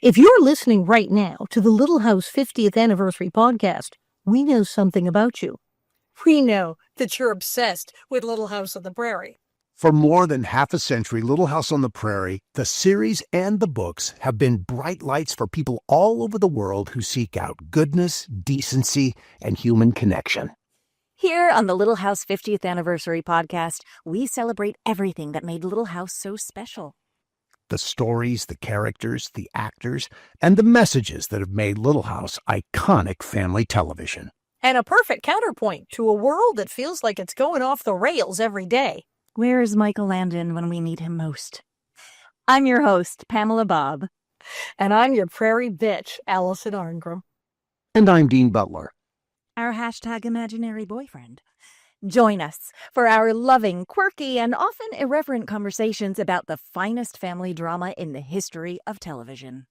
If you're listening right now to the Little House 50th Anniversary podcast, we know something about you. We know that you're obsessed with Little House on the Prairie. For more than half a century, Little House on the Prairie, the series and the books have been bright lights for people all over the world who seek out goodness, decency, and human connection. Here on the Little House 50th Anniversary podcast, we celebrate everything that made Little House so special. The stories, the characters, the actors, and the messages that have made Little House iconic family television. And a perfect counterpoint to a world that feels like it's going off the rails every day. Where is Michael Landon when we need him most? I'm your host, Pamela Bob. And I'm your prairie bitch, Allison Arngrim. And I'm Dean Butler. Our hashtag imaginary boyfriend. Join us for our loving, quirky, and often irreverent conversations about the finest family drama in the history of television.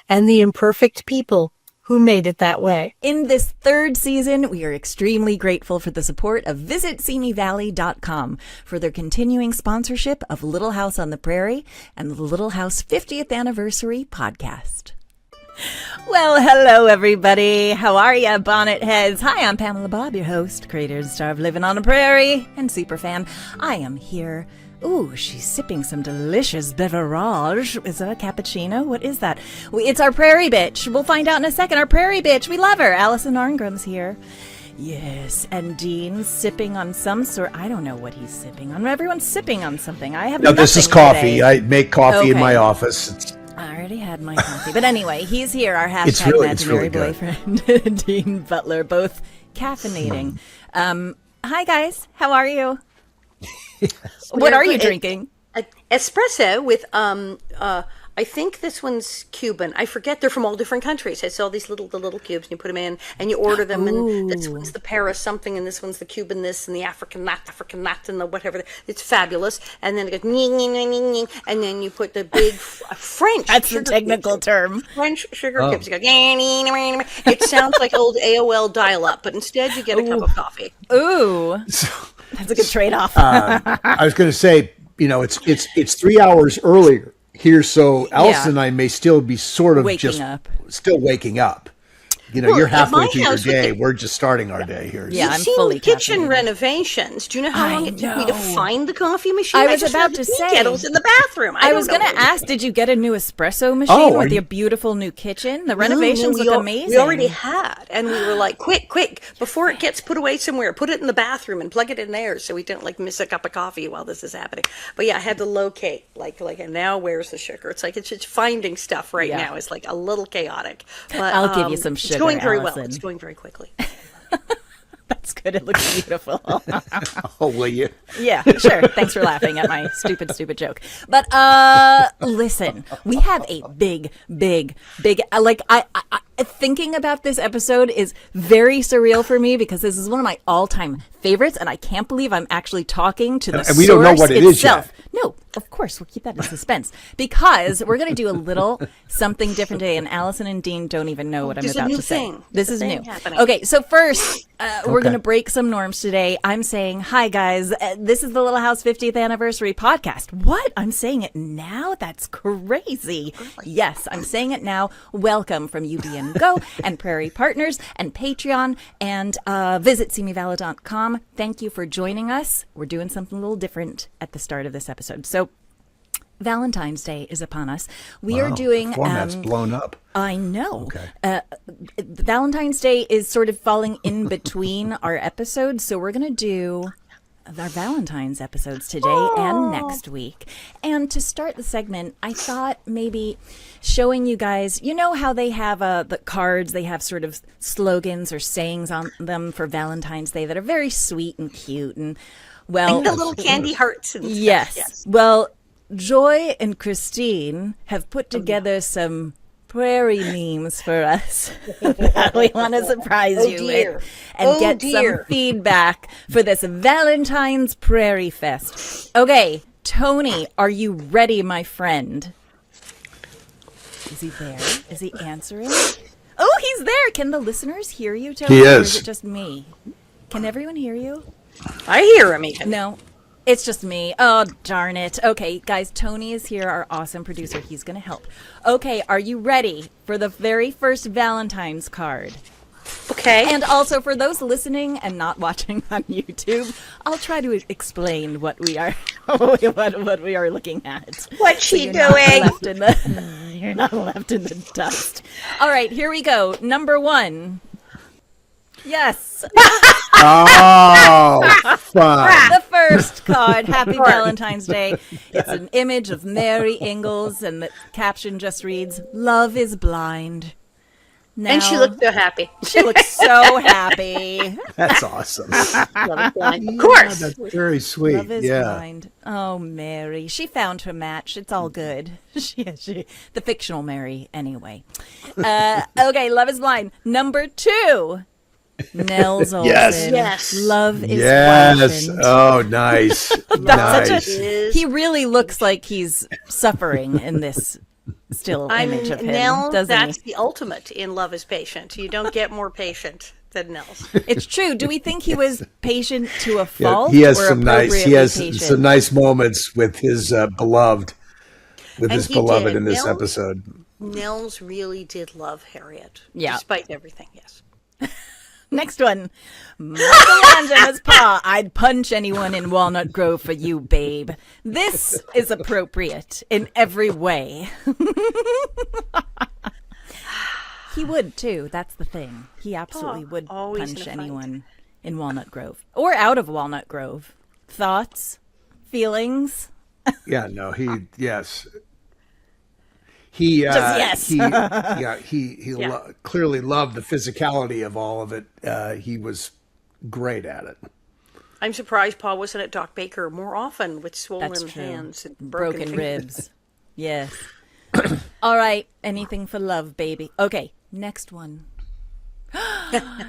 And the imperfect people who made it that way. In this third season, we are extremely grateful for the support of VisitSeeMeValley.com for their continuing sponsorship of Little House on the Prairie and the Little House 50th Anniversary podcast. Well, hello, everybody. How are ya, bonnet heads? Hi, I'm Pamela Bob, your host, creator and star of Living on a Prairie, and superfan. I am here. Ooh, she's sipping some delicious beverage. Is that a cappuccino? What is that? It's our prairie bitch. We'll find out in a second. Our prairie bitch. We love her. Allison Arngrim's here. Yes, and Dean's sipping on some sort. I don't know what he's sipping on. Everyone's sipping on something. I have No, this is coffee. Today. I make coffee in my office. I already had my coffee. But anyway, he's here, our hashtag imaginary boyfriend, Dean Butler, both caffeinating. Hi, guys. How are you? What are you drinking? Espresso with, I think this one's Cuban. I forget. They're from all different countries. I saw these little cubes, and you put them in, and you order them, and this one's the Paris something, and this one's the Cuban this, and the African that, and the whatever. It's fabulous. And then it goes, ning, ning, ning, ning, ning, and then you put the big French. That's the technical term. French sugar cubes. You go, it sounds like old AOL dial-up, but instead you get a cup of coffee. Ooh, that's a good trade-off. I was going to say, it's 3 hours earlier here, so Allison and I may still be sort of still waking up. You're halfway through your day. We're just starting our day here. Yeah, I'm fully kitchen renovations. Do you know how long it took me to find the coffee machine? I was about to say kettles in the bathroom. I was going to ask, did you get a new espresso machine with your beautiful new kitchen? The renovations look amazing. We already had, and we were like, quick, before it gets put away somewhere, put it in the bathroom and plug it in there so we don't miss a cup of coffee while this is happening. But yeah, I had to locate and now where's the sugar? It's like it's just finding stuff right now. It's like a little chaotic. But I'll give you some sugar. It's going very well. Allison. It's going very quickly. That's good. It looks beautiful. Oh, will you? Yeah, sure. Thanks for laughing at my stupid joke. But listen, we have a big. I thinking about this episode is very surreal for me because this is one of my all-time favorites, and I can't believe I'm actually talking to the source itself. And we don't know what it is yet. No, of course, we'll keep that in suspense because we're going to do a little something different today, and Allison and Dean don't even know what I'm about to say. This is new. Happening. Okay, so first, we're going to break some norms today. I'm saying, hi, guys. This is the Little House 50th Anniversary podcast. What? I'm saying it now? That's crazy. Yes, I'm saying it now. Welcome from UBN Go and Prairie Partners and Patreon and visit SeeMeValley.com. Thank you for joining us. We're doing something a little different at the start of this episode. So Valentine's Day is upon us. We are doing... The format's blown up. I know. Okay. Valentine's Day is sort of falling in between our episodes, so we're going to do our Valentine's episodes today and next week. And to start the segment, I thought maybe showing you guys, you know how they have the cards, they have sort of slogans or sayings on them for Valentine's Day that are very sweet and cute. And well, like the little candy hearts and stuff. Yes. Well, Joy and Christine have put together some prairie memes for us that we want to surprise you with and get some feedback for this Valentine's Prairie Fest. Okay, Tony, are you ready, my friend? Is he there? Is he answering? Oh, he's there. Can the listeners hear you, Tony? He is. Or is it just me? Can everyone hear you? I hear him even. No. It's just me. Oh, darn it. Okay, guys, Tony is here, our awesome producer. He's going to help. Okay, are you ready for the very first Valentine's card? Okay. And also for those listening and not watching on YouTube, I'll try to explain what we are what we are looking at. What's she You're doing? You're not left in the dust. All right, here we go. Number 1. Yes. Oh, fun. The first card. Happy Valentine's Day. It's an image of Mary Ingalls, and the caption just reads, "Love is blind." Now, And she looked so happy. She looks so happy. That's awesome. Of course. That's very sweet. Love is blind. Oh, Mary. She found her match. It's all good. The fictional Mary, anyway. Okay, Love is blind. Number 2. Nels Olson. Yes. Love is Yes. blind. Oh, nice. That's nice. such a, he really looks like he's suffering in this still image of him, Nell, doesn't that's he? the ultimate in Love is Patient. You don't get more patient than Nels. It's true. Do we think he was patient to a fault? He has or some nice. He appropriately has patient? some nice moments with his beloved, And his he beloved did. in this Nels- episode. Nels really did love Harriet. Yeah. Despite everything, yes. Next one. Michelangelo's paw. I'd punch anyone in Walnut Grove for you, babe. This is appropriate in every way. He would, too. That's the thing. He absolutely would always in punch a fight. anyone in Walnut Grove. Or out of Walnut Grove. Thoughts? Feelings? Yeah, no, yes. He, Just yes. he clearly loved the physicality of all of it. He was great at it. I'm surprised Paul wasn't at Doc Baker more often with swollen That's true. hands and Broken fingers. ribs. Yes. All right. Anything for love, baby. Okay. Next one.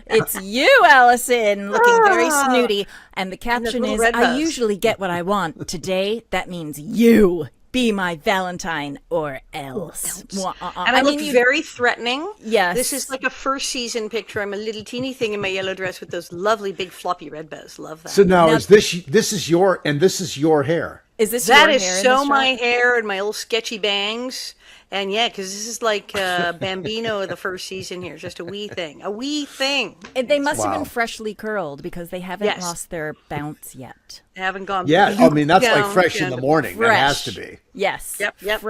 It's you, Allison, looking very snooty. And the caption little is, red I nose. usually get what I want. Today, that means you. Be my Valentine or else. And I looked very threatening. Yes. This is like a first season picture. I'm a little teeny thing in my yellow dress with those lovely big floppy red bows. Love that. So now is this is your hair? Is this That your is hair in so this my shot? hair and my little sketchy bangs. And yeah, because this is like Bambino the first season here. Just a wee thing. A wee thing. And they must have Wow. been freshly curled because they haven't Yes. lost their bounce yet. I haven't gone. Yeah, I mean that's like down, fresh in down the to- morning. That has to Fresh. be. Yes. Yep.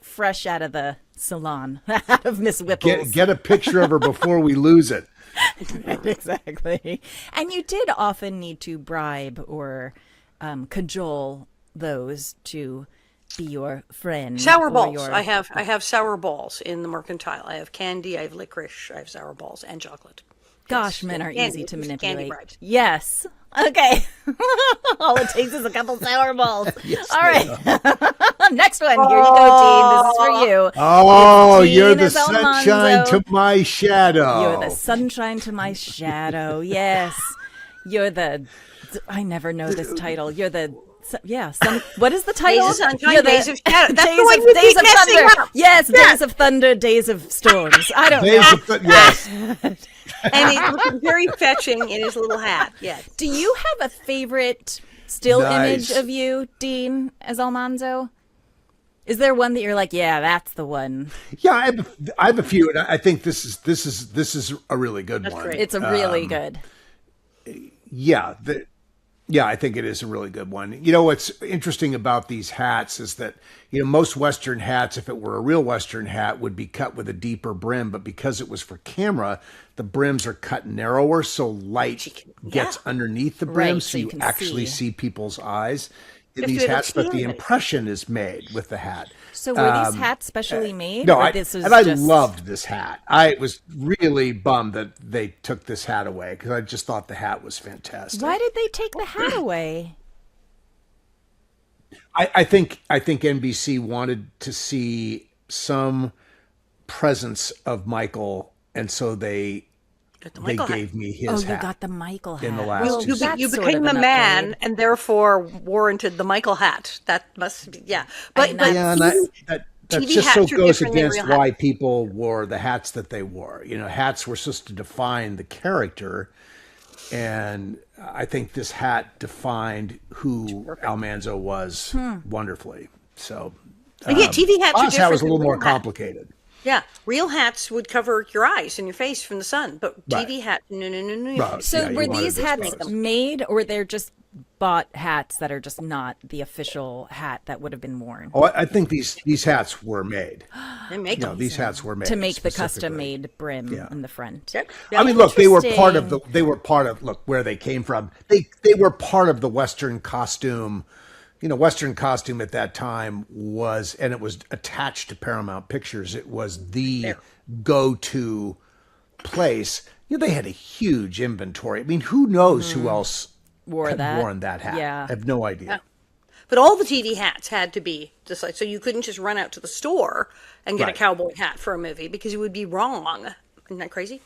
Fresh out of the salon, out of Miss Whipple's. Get a picture of her before we lose it. Exactly. And you did often need to bribe or cajole those to be your friend. Sour or balls. your- I have sour balls in the mercantile. I have candy. I have licorice. I have sour balls and chocolate. Gosh, Yes, men are candy, easy to candy manipulate. bribes. Yes. Okay. All it takes is a couple sour balls. All right. Next one. Here you go, Dean. This is for you. Oh, It's you're the Tina's sunshine Almanzo. to my shadow. You're the sunshine to my shadow. Yes. You're the. I never know this title. You're the. What is the title? Days of Sunshine, You're the- Days of Shadow. That's Days the one of, you Days keep of messing Thunder. up. Yes, Yeah. Days of Thunder, Days of Storms. I don't know. Days of yes. And he's looking very fetching in his little hat. Yes. Do you have a favorite still Nice. image of you, Dean, as Almanzo? Is there one that you're like, yeah, that's the one? Yeah, I have a few, and I think this is a really good one. great. It's a really good. Yeah, yeah, I think it is a really good one. You know, what's interesting about these hats is that, you know, most Western hats, if it were a real Western hat, would be cut with a deeper brim. But because it was for camera, the brims are cut narrower, so light gets underneath the brim, Right, so so you you can actually see. see people's eyes in If these they don't hats. But see the it. impression is made with the hat. So were these hats specially made? No, or I this was and just... I loved this hat. I was really bummed that they took this hat away because I just thought the hat was fantastic. Why did they take the hat away? I think NBC wanted to see some presence of Michael, and so they Michael hat. gave me his Oh, you hat. got the Michael hat. In the last Well, two You, that's you sort became of a an man upgrade. and therefore warranted the Michael hat. That must be, yeah. But, know. Yeah, and that TV just so hats are goes different than against real why hats. people wore the hats that they wore. You know, hats were supposed to define the character, and I think this hat defined who Almanzo was wonderfully. So, yeah, TV hats are different. Hat was a little more complicated. Yeah, real hats would cover your eyes and your face from the sun, but TV hat, no. Right. So were these hats made, or they're just bought hats that are just not the official hat that would have been worn? Oh, I think these hats were made. They make them. These hats were made to make the custom-made brim in the front. Yep. I mean, look, they were part of where they came from. They were part of the Western costume. Western costume at that time was, and it was attached to Paramount Pictures. It was the go-to place. They had a huge inventory. I mean, who knows who else worn that hat? Yeah. I have no idea. Yeah. But all the TV hats had to be just like, so you couldn't just run out to the store and get a cowboy hat for a movie because you would be wrong. Isn't that crazy?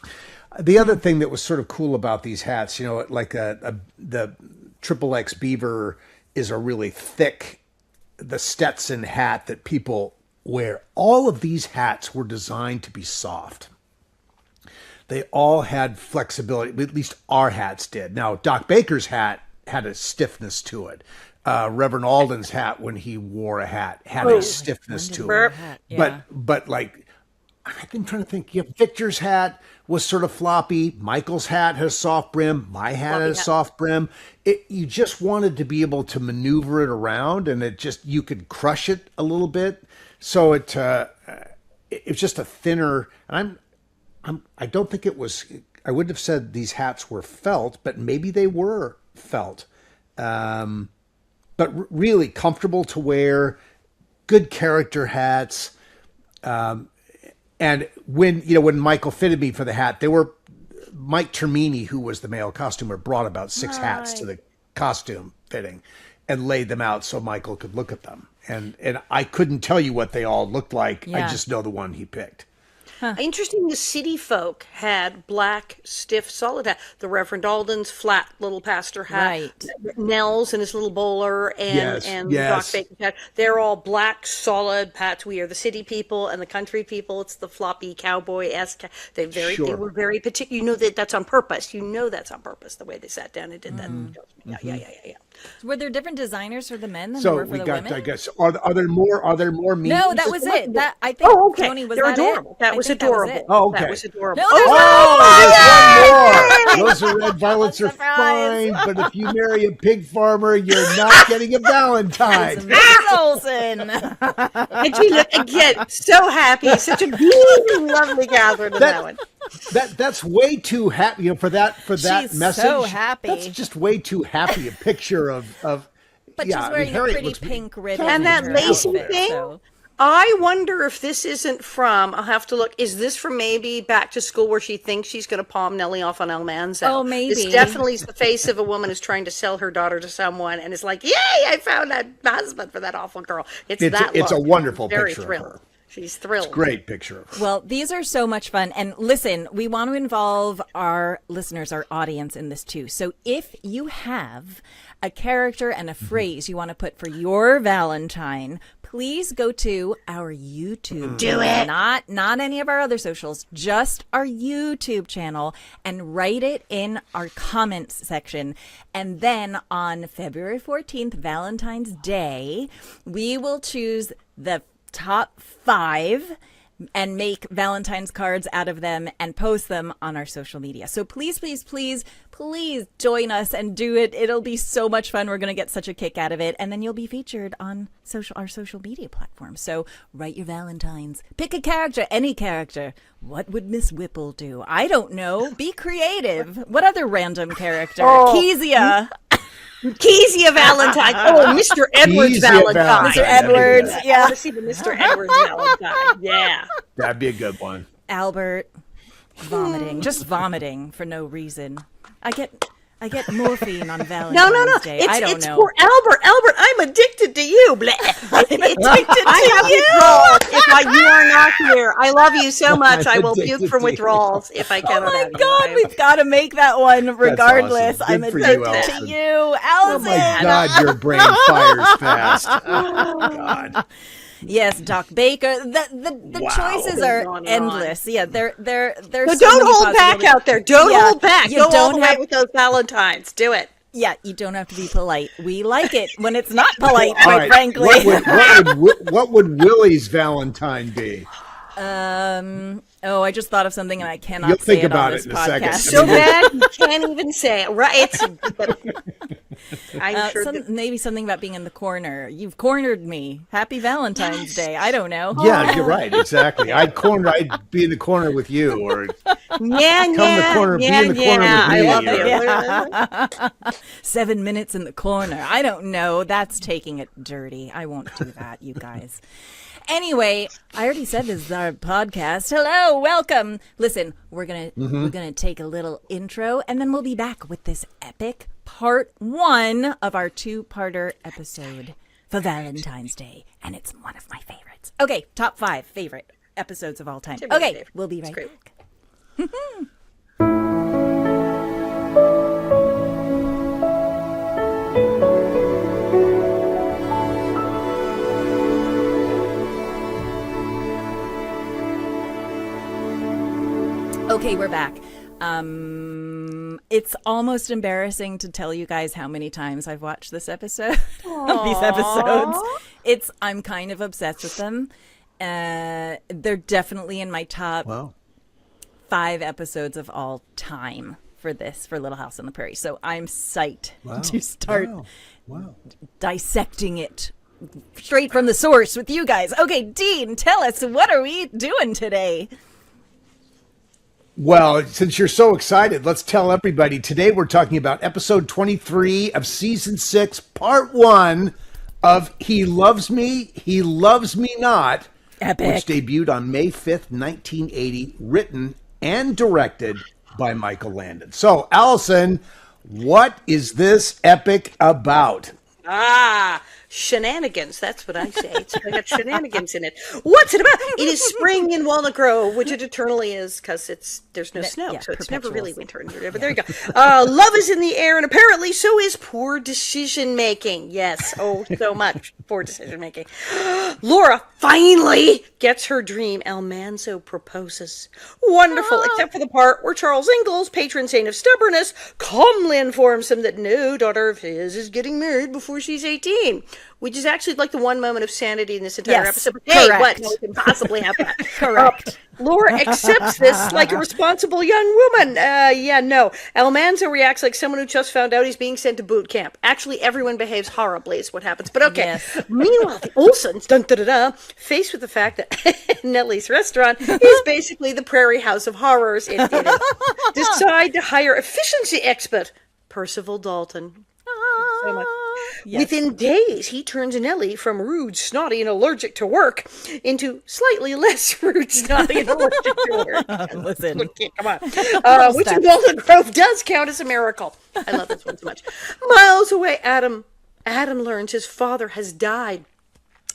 The other thing that was sort of cool about these hats, like the Triple X Beaver is a really thick, the Stetson hat that people wear. All of these hats were designed to be soft. They all had flexibility, at least our hats did. Now, Doc Baker's hat had a stiffness to it. Reverend Alden's hat, when he wore a hat, had a stiffness to it. Yeah. But like, I've been trying to think. Victor's hat was sort of floppy. Michael's hat had a soft brim. My hat had a soft brim. You just wanted to be able to maneuver it around, and you could crush it a little bit. So it was just a thinner. And I don't think it was. I wouldn't have said these hats were felt, but maybe they were felt. But really comfortable to wear. Good character hats. And when Michael fitted me for the hat, Mike Termini, who was the male costumer, brought about 6 hats to the costume fitting and laid them out so Michael could look at them. And I couldn't tell you what they all looked like. Yeah. I just know the one he picked. Huh. Interesting, the city folk had black, stiff, solid hat. The Reverend Alden's flat little pastor hat. Right. Nell's and his little bowler and Doc Baker's hat. They're all black, solid hats. We are the city people and the country people. It's the floppy cowboy-esque. They were very particular. That's on purpose. That's on purpose, the way they sat down and did that. Yeah. Were there different designers for the men than there were for the women? I guess, are there more memes? No, that was it. I think Tony, was They're that adorable. it? That was adorable. Oh, okay. That was adorable. No, there's one more. Those are red violets are fine, but if you marry a pig farmer, you're not getting a Valentine. Mrs. Olsen. And she looked again so happy. Such a beautiful, lovely Catherine in that one. That's way too happy, for that She's message. So happy. That's just way too happy a picture of. But she's wearing a pretty pink ribbon and that lacy outfit, thing. So. I wonder if this isn't from. I'll have to look. Is this from maybe Back to School, where she thinks she's going to palm Nellie off on Almanzo? Oh, maybe. This definitely is the face of a woman who's trying to sell her daughter to someone, and is like, "Yay! I found a husband for that awful girl." It's that. It's a wonderful very picture thrilled. of her. She's thrilled. It's a great picture of her. Well, these are so much fun. And listen, we want to involve our listeners, our audience in this too. So if you have a character and a phrase you want to put for your Valentine, please go to our YouTube. Do it. Not any of our other socials, just our YouTube channel, and write it in our comments section. And then on February 14th, Valentine's Day, we will choose the top 5 and make Valentine's cards out of them and post them on our social media. So please, please, please, please join us and do it. It'll be so much fun. We're going to get such a kick out of it. And then you'll be featured on our social media platforms. So write your Valentines. Pick a character, any character. What would Miss Whipple do? I don't know. Be creative. What other random character? Kezia. Kezia Valentine. Oh, Mr. Edwards Valentine. Mr. Edwards, I want to see the Mr. Edwards Valentine. Yeah. That'd be a good one. Albert vomiting, just vomiting for no reason. I get morphine on Valentine's Day. I don't know. For Albert. Albert, I'm addicted to you. I'm addicted to you. If you are not here, I love you so much. I will puke from withdrawals if I cannot. Oh my God, we've got to make that one regardless. Awesome. I'm addicted to you, Allison. Oh my God, your brain fires fast. Oh God. Yes, Doc Baker. The choices are endless. Yeah, they're so don't hold back out there. Don't hold back. You Go don't all the way with those Valentines. Do it. Yeah, you don't have to be polite. We like it when it's not polite, quite frankly. What would Willie's Valentine be? I just thought of something and I cannot You'll say think it about on it this in a podcast. second. So bad you can't even say it. Right? I'm sure maybe something about being in the corner. You've cornered me. Happy Valentine's Day. I don't know. Yeah, you're right. Exactly. I'd be in the corner with you, or come in the corner, be in the corner with me. I love you. 7 minutes in the corner. I don't know. That's taking it dirty. I won't do that, you guys. Anyway, I already said this is our podcast. Hello, welcome. Listen, we're gonna take a little intro, and then we'll be back with this epic part 1 of our 2-parter episode for Valentine's Day, and it's one of my favorites. Okay, top 5 favorite episodes of all time. Okay, we'll be right back. Okay, we're back. It's almost embarrassing to tell you guys how many times I've watched this episode. These episodes. I'm kind of obsessed with them. They're definitely in my top 5 episodes of all time for Little House on the Prairie. So I'm psyched to start dissecting it straight from the source with you guys. Okay, Dean, tell us, what are we doing today? Well, since you're so excited, let's tell everybody. Today we're talking about episode 23 of season 6, part 1 of He Loves Me, He Loves Me Not, Epic. Which debuted on May 5th, 1980, written and directed by Michael Landon. So, Allison, what is this epic about? Shenanigans. That's what I say. It's got shenanigans in it. What's it about? It is spring in Walnut Grove, which it eternally is because there's no snow, so it's never really winter in here. But there you go. Love is in the air, and apparently so is poor decision making. Yes, so much poor decision making. Laura finally gets her dream. Almanzo proposes. Wonderful, except for the part where Charles Ingalls, patron saint of stubbornness, calmly informs him that no daughter of his is getting married before she's 18. Which is actually like the one moment of sanity in this entire episode. But hey, what? No, it can possibly have that. Correct. Laura accepts this like a responsible young woman. No. Almanzo reacts like someone who just found out he's being sent to boot camp. Actually, everyone behaves horribly is what happens. But okay. Yes. Meanwhile, the Olsons, faced with the fact that Nellie's restaurant is basically the Prairie House of Horrors, decide to hire efficiency expert Percival Dalton. So much. Yes. Within days, he turns Nellie from rude, snotty, and allergic to work into slightly less rude, snotty, and allergic to work. Listen. Come on. Which in Walnut Grove does count as a miracle. I love this one so much. Miles away, Adam learns his father has died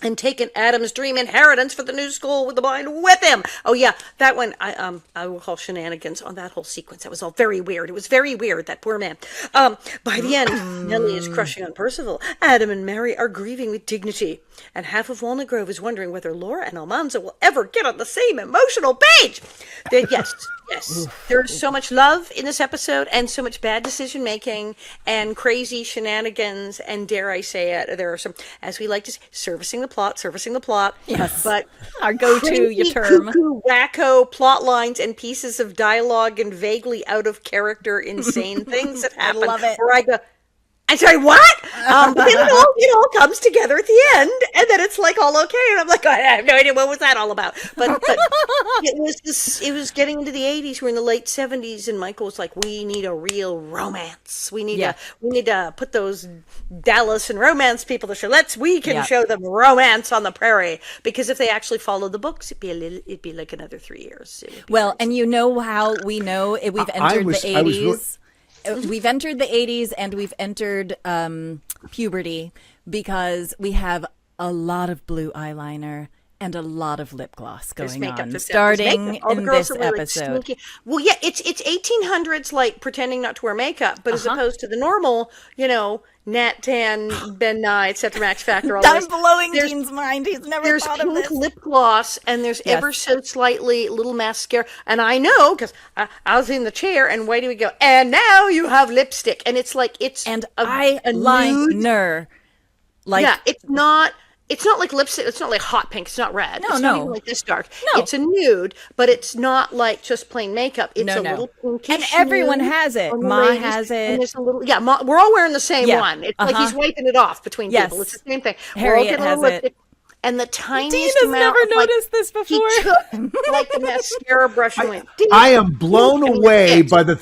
and taken Adam's dream inheritance for the new school with the blind with him. Oh yeah, that one I will call shenanigans on that whole sequence. That was all very weird. It was very weird, that poor man. By the end, Nellie is crushing on Percival. Adam and Mary are grieving with dignity. And half of Walnut Grove is wondering whether Laura and Almanzo will ever get on the same emotional page. Yes. There is so much love in this episode and so much bad decision making and crazy shenanigans, and dare I say it, there are some, as we like to say, servicing the plot. Yes. But our go-to your term. Cuckoo, wacko plot lines and pieces of dialogue and vaguely out of character insane things that happen. I love it. Where I go, I'm sorry, what? But then it all comes together at the end, and then it's like all okay, and I'm like, I have no idea what was that all about. But it was getting into the 80s. We're in the late 70s, and Michael was like, we need a real romance. We need to put those Dallas and romance people to show. We can show them romance on the prairie, because if they actually follow the books, it'd be like another 3 years. Well, and you know how we know we've entered the 80s. We've entered the 80s and we've entered puberty because we have a lot of blue eyeliner And a lot of lip gloss going makeup, on, starting All the in girls this are really episode. sneaky. Well, yeah, it's 1800s, like pretending not to wear makeup, but as opposed to the normal, Nat Tan, Ben Nye, etc., Max Factor. All I'm those. blowing Dean's mind. He's never There's thought of pink this. lip gloss, and there's ever so slightly little mascara. And I know because I was in the chair, and Whitey would go, and now you have lipstick, and it's like and a eyeliner. nude. Like it's not like lipstick. It's not like hot pink. It's not red. It's not even like this dark. No. It's a nude, but it's not like just plain makeup. It's a little pinkish. And everyone has it. Ma has it. And there's a little, we're all wearing the same one. It's like he's wiping it off between people. It's the same thing. Harriet has it. And the tiniest Dean has amount never noticed this before. He took like the mascara brush and went. I am blown away by the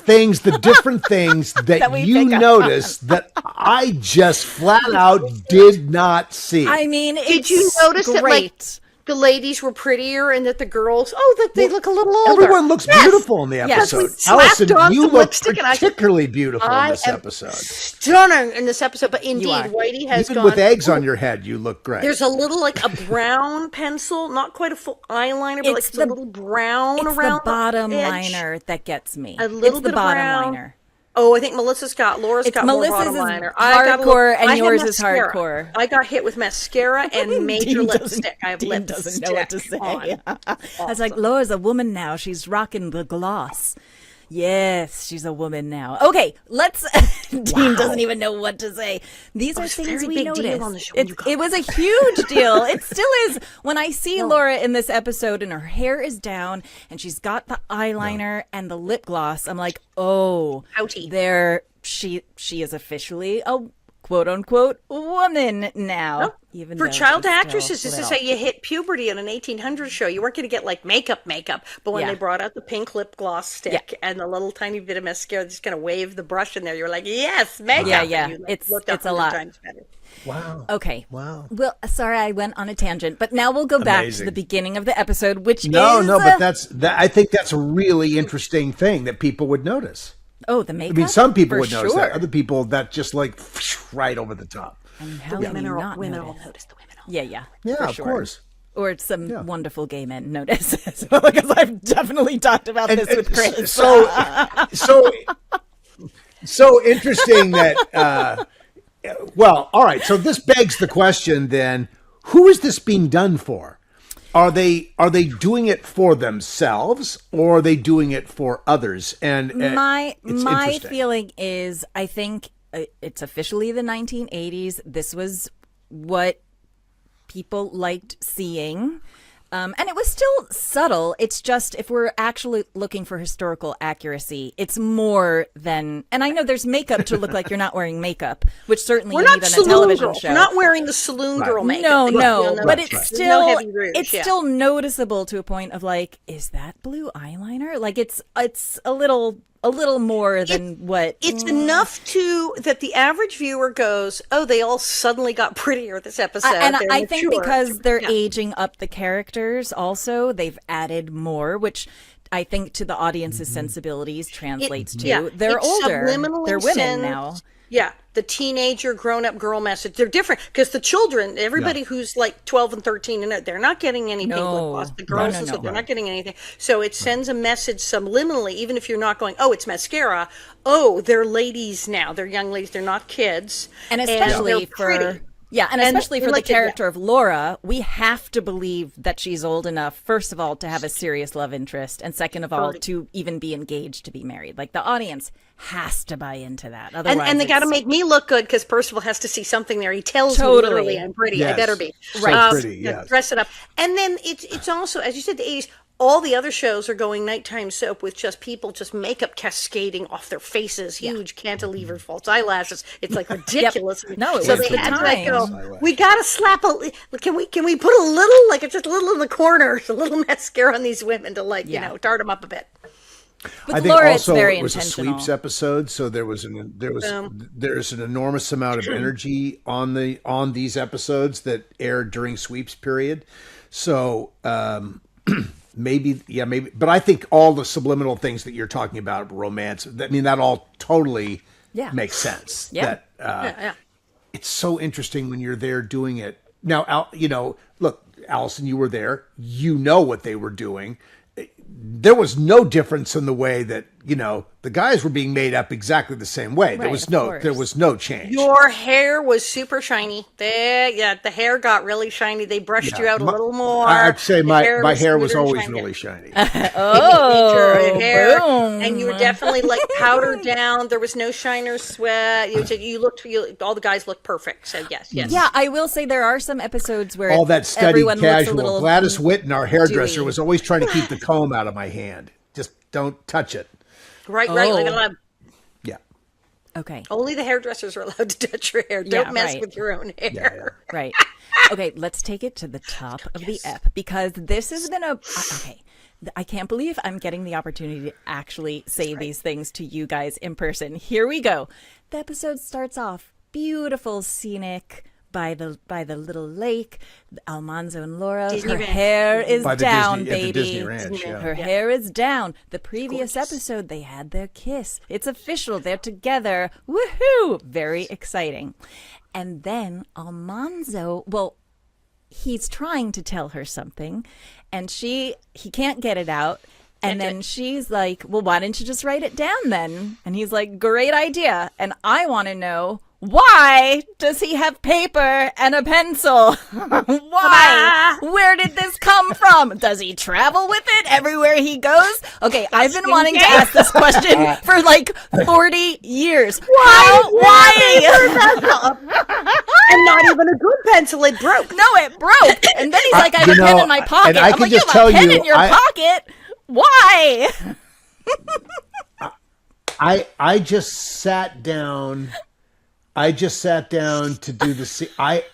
different things that you notice that I just flat out did not see. I mean, did you notice that like the ladies were prettier and that the girls, that they look a little older? Everyone looks beautiful in the episode. Allison, you look particularly beautiful in this episode. Stunning in this episode, but indeed, Whitey has even with eggs on your head, you look great. There's a little like a brown pencil, not quite a full eyeliner, but it's a little brown around the bottom edge. liner that gets me. A little bit the bottom brown. liner. Oh, I think Laura's got more bottom liner. Hardcore and yours is hardcore. I got hit with mascara and major lipstick. I have Dean doesn't know what to say. I was like, Laura's a woman now. She's rocking the gloss. Yes, she's a woman now. Okay, let's. Dean doesn't even know what to say. These are things we noticed. It was a huge deal. It still is. When I see Laura in this episode and her hair is down and she's got the eyeliner and the lip gloss, I'm like, oh, outie. There, she is officially a quote unquote woman now. Even for child actresses, this is how you hit puberty on an 1800s show. You weren't going to get like makeup, but when they brought out the pink lip gloss stick and the little tiny bit of mascara, just kind of wave the brush in there. You were like, yes, makeup. Yeah. And you, it's a lot. Times better. Wow. Okay. Wow. Well, sorry, I went on a tangent, but now we'll go back to the beginning of the episode, which but I think that's a really interesting thing that people would notice. Oh, the makeup? I mean, some people would notice that. Other people, that just like right over the top. And how women all notice? The women all. Yeah, of course. Or some wonderful gay men notice as well, because I've definitely talked about this with Chris. So interesting that. Well, all right. So this begs the question then: who is this being done for? Are they doing it for themselves, or are they doing it for others? And my feeling is, I think it's officially the 1980s. This was what people liked seeing. And it was still subtle. It's just, if we're actually looking for historical accuracy, it's more than, and I know there's makeup to look like you're not wearing makeup, which certainly you need on a television show. We're not wearing the saloon girl makeup. No, but it's still, still noticeable to a point of like, is that blue eyeliner? Like it's a little more than what it's enough to that the average viewer goes, oh, they all suddenly got prettier this episode. And I think because they're aging up the characters also, they've added more, which I think to the audience's sensibilities translates to they're older, they're women now. Yeah, the teenager, grown-up girl message. They're different because the children, everybody who's like 12 and 13, and they're not getting any pink lip gloss. The girls, they're not getting anything. So it sends a message subliminally, even if you're not going, oh, it's mascara. Oh, they're ladies now. They're young ladies. They're not kids. And especially especially for the character of Laura, we have to believe that she's old enough, first of all, to have a serious love interest, and second of all, to even be engaged to be married. Like, the audience has to buy into that. Otherwise, and they got to make me look good because Percival has to see something there. He tells me literally, I'm pretty. Yes. I better be. Right. Pretty, yes. Dress it up. And then it's also, as you said, the 80s, all the other shows are going nighttime soap with just people, just makeup cascading off their faces, huge cantilever false eyelashes. It's like ridiculous. No, it was the time. We got to slap can we put a little, like it's just a little in the corners, a little mascara on these women to dart them up a bit. With I think Laura, also it's very it was a sweeps episode, so there's an enormous amount of energy on these episodes that aired during sweeps period. So maybe, but I think all the subliminal things that you're talking about, romance, that all totally makes sense. Yeah. It's so interesting when you're there doing it. Now, look, Allison, you were there. You know what they were doing. There was no difference in the way that, the guys were being made up exactly the same way. There was no change. Your hair was super shiny. The hair got really shiny. They brushed you out a little more. I'd say my hair was always really shiny. Boom. And you were definitely like powdered down. There was no shiner sweat. All the guys looked perfect. So yes. Yeah, I will say there are some episodes where all that studied everyone casual. Looks a little Gladys Whitten, our hairdresser, dewy. was always trying to keep the comb out of my hand. Just don't touch it. Right. Like Yeah. Okay. only the hairdressers are allowed to touch your hair. Don't mess with your own hair. Yeah. Right. Okay, let's take it to the top of the ep, because this has been okay. I can't believe I'm getting the opportunity to actually say these things to you guys in person. Here we go. The episode starts off beautiful, scenic, by the little lake. Almanzo and Laura, her hair is down, baby. At the Disney Ranch, Her hair is down. The previous episode, they had their kiss. It's official. They're together. Woohoo! Very exciting. And then Almanzo, he's trying to tell her something, and he can't get it out. And then she's like, well, why didn't you just write it down then? And he's like, great idea. And I want to know, why does he have paper and a pencil? Why? Where did this come from? Does he travel with it everywhere he goes? Okay, I've been wanting to ask this question for like 40 years. Why? And not even a good pencil. It broke. No, it broke. And then he's like, I have a pen in my pocket. And I I'm can like, just you have a tell pen you, in your pocket? Why? I just sat down. To do the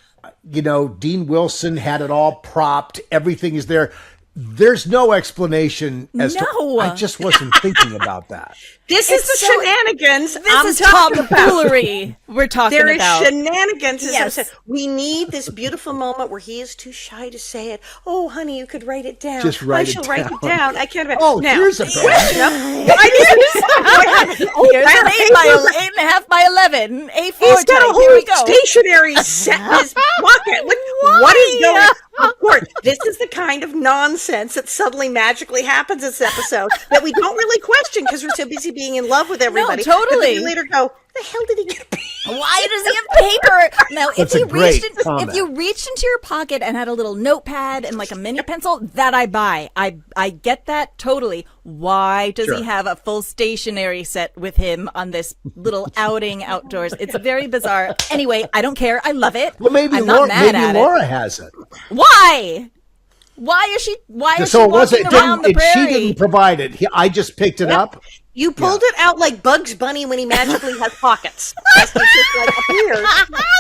Dean Wilson had it all propped. Everything is there. There's no explanation as to. I just wasn't thinking about that. This is the shenanigans. This is tomfoolery we're talking about. There is shenanigans. Yes. We need this beautiful moment where he is too shy to say it. Oh, honey, you could write it down. Just write it down. Write it down. I can't. Oh, now, here's a pen. Here's an 8.5 by 11 A4 He's got a whole go. stationery set in his pocket. What is going on? Of course, this is the kind of nonsense that suddenly magically happens this episode that we don't really question because we're so busy being in love with everybody. No, totally. And then we later go, the hell did he get paper? Why does he have paper? Now, if you reached into your pocket and had a little notepad and like a mini pencil, that I buy. I get that totally. Why does he have a full stationery set with him on this little outing outdoors? It's very bizarre. Anyway, I don't care. I love it. Well, maybe Laura has it. Why? Why is she walking around the prairie? She didn't provide it. I just picked it up. You pulled it out like Bugs Bunny when he magically has pockets. That's just like appears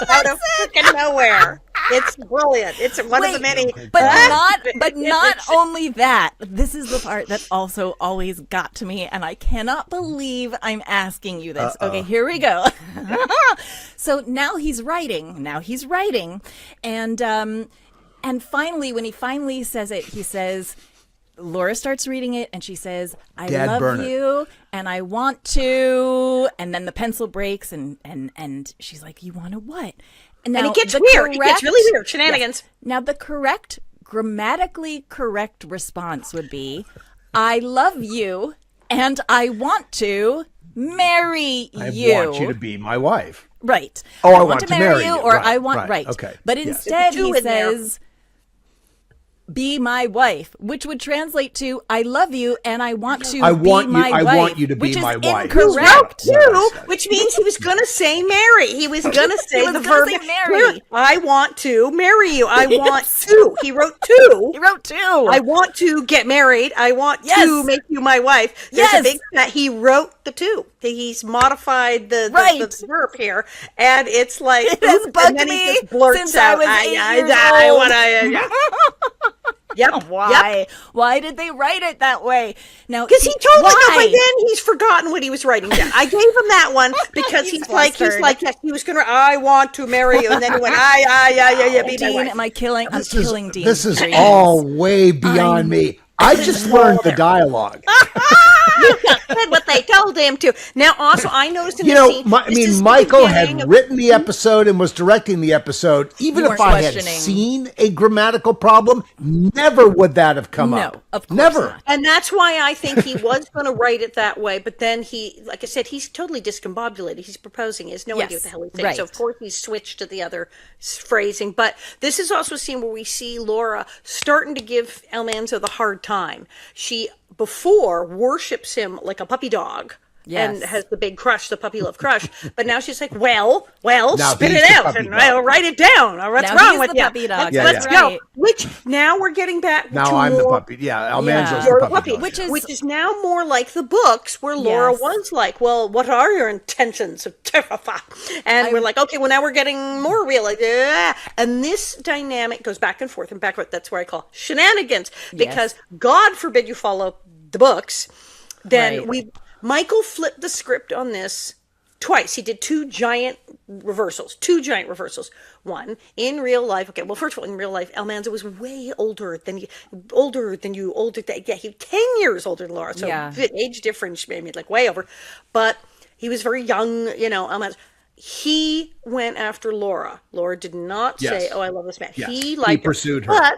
out of freaking nowhere. It's brilliant. It's one of the many. But not only that. This is the part that also always got to me, and I cannot believe I'm asking you this. Okay, here we go. So now he's writing. And finally, when he finally says it, he says, Laura starts reading it and she says, I love you and I want to. And then the pencil breaks and she's like, you want to what? And it gets weird. It gets really weird. Shenanigans. Yes. Now, the grammatically correct response would be, I love you and I want to marry you. I want you to be my wife. Right. Oh, I want to marry you. Or I want, right. Okay. But instead he says, be my wife, which would translate to I love you and I want to be my wife. I want you to be my wife. Incorrect. Which means he was going to say marry. He was going to say the verb marry. I want to marry you. I want to. He wrote to. I want to get married. I want to make you my wife. There's a big that he wrote the two. He's modified the verb here, and it's like it has bugged me since I was 8 years old. Yep. Why? Yep. Why did they write it that way? Now, because he told me that by then he's forgotten what he was writing down. I gave him that one because he's like, yes, he was gonna. I want to marry you, and then he went, Dean, am I killing? I'm killing Dean. This is all way beyond me. I just learned the dialogue. Did what they told him to. Now, also, I noticed in the scene, Michael had written the episode and was directing the episode. Even if I had seen a grammatical problem, never would that have come up. No, of course never. not. And that's why I think he was going to write it that way. But then he, like I said, he's totally discombobulated. He's proposing. He has no idea what the hell he's saying. Right. So, of course, he switched to the other phrasing. But this is also a scene where we see Laura starting to give Almanzo the hard time. She, before, worships him like a puppy dog. Yes. And has the big crush, the puppy love crush. But now she's like, well, now spit it out and I'll write it down. Or what's wrong with you? Let's go. Which now we're getting back now to I'm more, the puppy. Yeah, Almanzo's the puppy. Which is now more like the books where Laura was like, well, what are your intentions? And we're like, okay, well, now we're getting more real. Like, and this dynamic goes back and forth and back and forth. That's where I call shenanigans. Because God forbid you follow the books. Then Michael flipped the script on this twice. He did two giant reversals. One, in real life. Okay, well, first of all, in real life, Almanzo was way older than you. Yeah, he 10 years older than Laura. So age difference made me like way over. But he was very young, Almanzo. He went after Laura. Laura did not say, oh, I love this man. Yes. He pursued her. But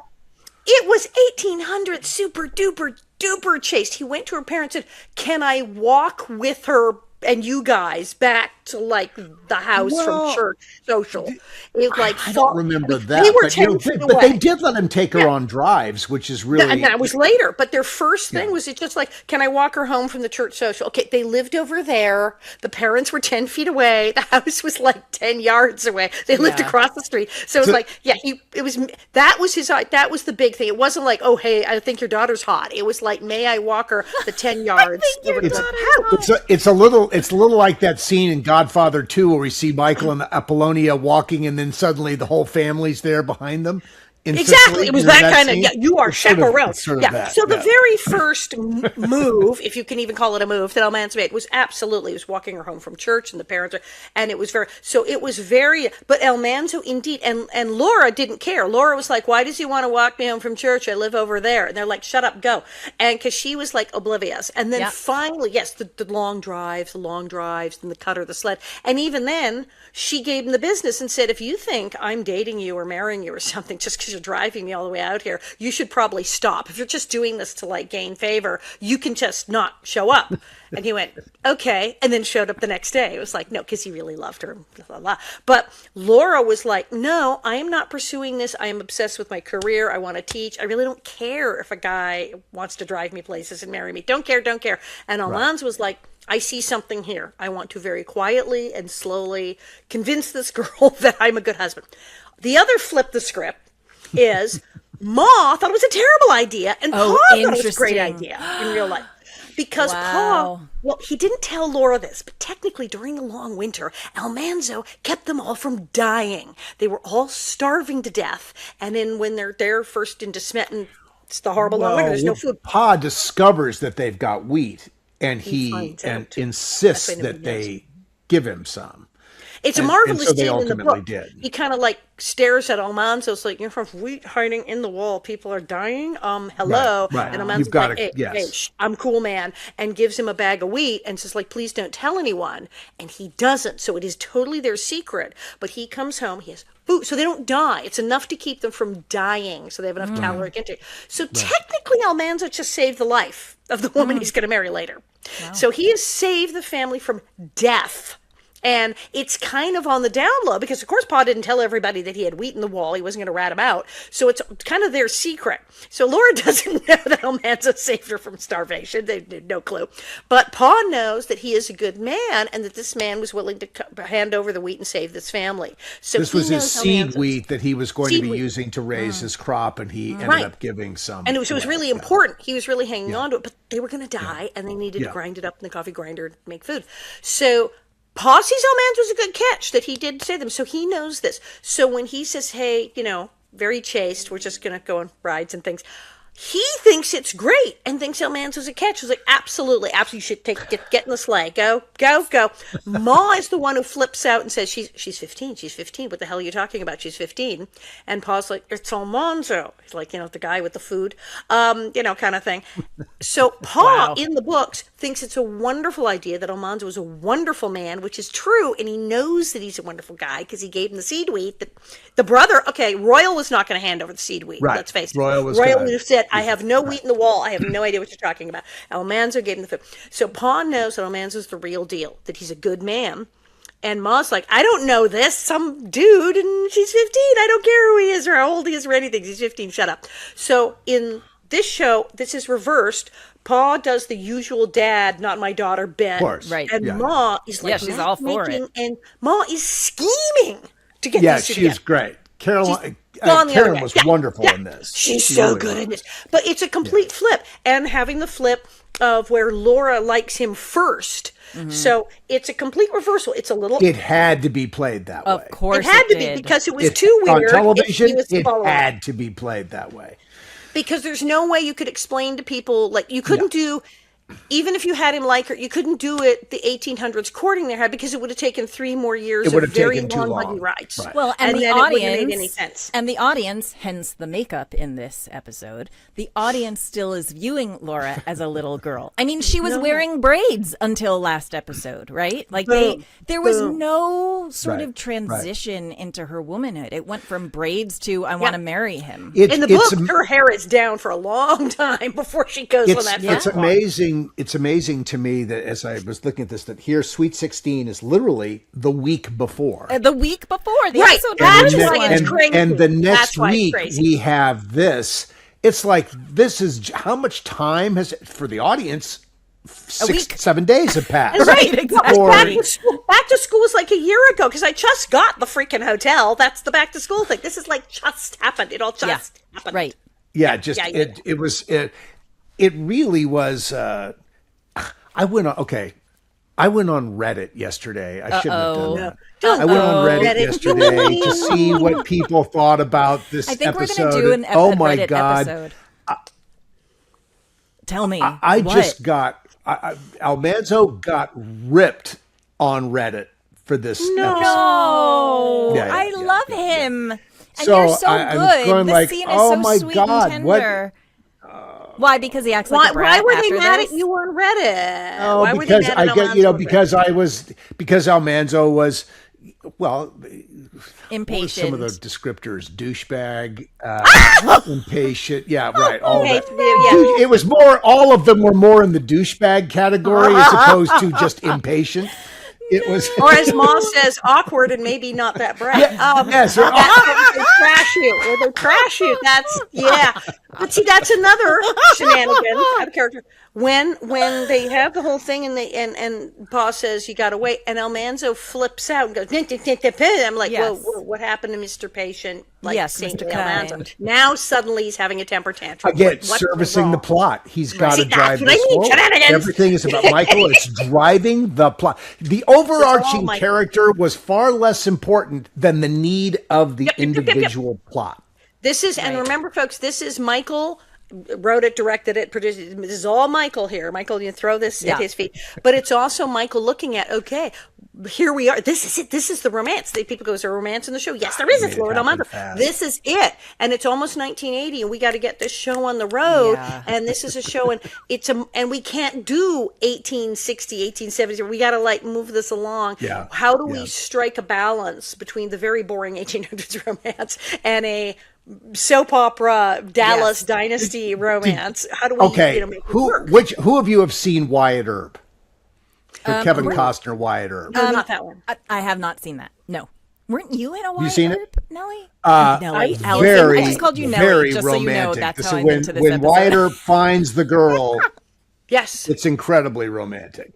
it was 1800 super duper chaste. He went to her parents and said, can I walk with her and you guys back to like the house from church social? It like I don't remember that. They were 10 feet away. But they did let him take her on drives, which is really and that was later. But their first thing was just like, can I walk her home from the church social? Okay, they lived over there. The parents were 10 feet away. The house was like 10 yards away. They lived across the street. So it was like, that was the big thing. It wasn't like, oh hey, I think your daughter's hot. It was like, may I walk her the 10 yards over the house? It's a little like that scene in Godfather 2 where we see Michael and Apollonia walking and then suddenly the whole family's there behind them. Exactly. It was that kind of, you are chaperone. So the very first move, if you can even call it a move, that Almanzo made was absolutely, he was walking her home from church and the parents are, and it was very, but Almanzo indeed, and Laura didn't care. Laura was like, why does he want to walk me home from church? I live over there. And they're like, shut up, go. And because she was like oblivious. And then finally, the long drives, and the cutter, the sled. And even then, she gave him the business and said, if you think I'm dating you or marrying you or something, just because you're driving me all the way out here, you should probably stop. If you're just doing this to like gain favor, you can just not show up. And he went, okay, and then showed up the next day. It was like, no, because he really loved her, blah, blah, blah. But Laura was like, no, I am not pursuing this. I am obsessed with my career. I want to teach. I really don't care if a guy wants to drive me places and marry me. Don't care. And Almanzo was like, I see something here. I want to very quietly and slowly convince this girl that I'm a good husband. The other flip the script is Ma thought it was a terrible idea, and Pa thought it was a great idea in real life. Because Pa, he didn't tell Laura this, but technically during the long winter, Almanzo kept them all from dying. They were all starving to death. And then when they're there first in Desmetten, it's the horrible long winter, there's no food. Pa discovers that they've got wheat, and he insists that they give him some. It's a marvelous so they scene in the book. Did. He kind of like stares at Almanzo. It's like, you're from wheat hiding in the wall. People are dying. Hello. Right. And Almanzo's like, hey, I'm cool, man. And gives him a bag of wheat and says like, please don't tell anyone. And he doesn't. So it is totally their secret. But he comes home. He has food. So they don't die. It's enough to keep them from dying. So they have enough caloric intake. So technically Almanzo just saved the life of the woman he's going to marry later. Wow. So he has saved the family from death. And it's kind of on the down low because, of course, Pa didn't tell everybody that he had wheat in the wall. He wasn't going to rat him out. So it's kind of their secret. So Laura doesn't know that Almanzo saved her from starvation. They had no clue. But Pa knows that he is a good man and that this man was willing to hand over the wheat and save this family. So this was his seed wheat that he was going to be using to raise his crop, and he ended up giving some. And it was really important. He was really hanging on to it. But they were going to die, and they needed to grind it up in the coffee grinder to make food. So Pa sees Almanzo was a good catch that he did say them, so he knows this. So when he says, hey, very chaste, we're just going to go on rides and things, He thinks it's great and thinks Almanzo's a catch. He's like, absolutely, you should get in the sleigh. Go. Ma is the one who flips out and says, she's 15. She's 15. What the hell are you talking about? She's 15. And Pa's like, it's Almanzo. He's like, the guy with the food, kind of thing. So Pa in the books thinks it's a wonderful idea that Almanzo is a wonderful man, which is true. And he knows that he's a wonderful guy because he gave him the seed wheat. The brother, Royal was not going to hand over the seed wheat. Right. Let's face it. Royal would have said, I have no wheat in the wall. I have no idea what you're talking about. Almanzo gave him the food. So Pa knows that Almanzo's the real deal, that he's a good man. And Ma's like, I don't know this. Some dude, and she's 15. I don't care who he is or how old he is or anything. He's 15. Shut up. So in this show, this is reversed. Pa does the usual dad, not my daughter, bit. Of course. Right. And Ma is like, she's all for it. And Ma is scheming to get these two she is great. Karen was wonderful in this. She's so good in this. But it's a complete flip. And having the flip of where Laura likes him first. Mm-hmm. So it's a complete reversal. It's a little... It had to be played that way. Of course it had to be, because it was too weird. On television, it had to be played that way. Because there's no way you could explain to people, like, you couldn't do... Even if you had him like her, you couldn't do it the 1800s courting their head, because it would have taken 3 more years of very long buggy rides. Right. Well, and the audience, it wouldn't have made any sense. And the audience, hence the makeup in this episode, the audience still is viewing Laura as a little girl. I mean, she was wearing braids until last episode, right? Like there was no sort of transition into her womanhood. It went from braids to I want to marry him. In the book, her hair is down for a long time before she goes on that. It's amazing. It's amazing to me that as I was looking at this, that here Sweet 16 is literally the week before. The week before. The episode. That's why it's crazy. And the next week we have this. It's like, this is how much time has it for the audience? 7 days have passed. Right, exactly. Back to school was like a year ago, because I just got the freaking hotel. That's the back to school thing. This is like just happened. It all just happened. Right. Yeah, it really was. I went on Reddit yesterday. I shouldn't have done that. I went on Reddit yesterday to see what people thought about this episode. I think we're going to do an Reddit episode. Tell me. I just got Almanzo got ripped on Reddit for this episode. No, I love him. And you're so good. This scene is so sweet and tender. Why? Because he acts like a brat. Why were they mad at you on Reddit? Oh, why because were they mad at Almanzo because Almanzo was, impatient. Some of the descriptors: douchebag, impatient. Yeah, right. All that. It was more. All of them were more in the douchebag category as opposed to just impatient. It was, or as Ma says, awkward and maybe not that bright. Yes, they trash you. Or they trash you. But see, that's another shenanigan out of character. When they have the whole thing and Pa says you got to wait, and Almanzo flips out and goes. I'm like, whoa, what happened to Mr. Patient? Like, yes, Mr. Kind. Now suddenly he's having a temper tantrum. Again, servicing the plot. He's got to drive this forward. Everything is about Michael. It's driving the plot. The overarching character was far less important than the need of the individual plot. This is, and remember, folks, this is Michael. Wrote it, directed it, produced it. This is all Michael here. Michael, you throw this at his feet. But it's also Michael looking at, okay, here we are. This is it. This is the romance. People go, is there a romance in the show? Yes, there is. It's Lord Almanzo. This is it. And it's almost 1980, and we got to get this show on the road. Yeah. And this is a show, and we can't do 1860, 1870. We got to move this along. Yeah. How do we strike a balance between the very boring 1800s romance and a soap opera Dallas Dynasty romance? How do we make it work? Who of you have seen Wyatt Earp? Kevin Costner, Wyatt Earp. Not that one. I have not seen that. No. Weren't you in a Wyatt Earp, Nellie? Nellie. I just called you Nellie, just romantic. So you know that's how I'm into this episode. When Wyatt Earp finds the girl, yes, it's incredibly romantic.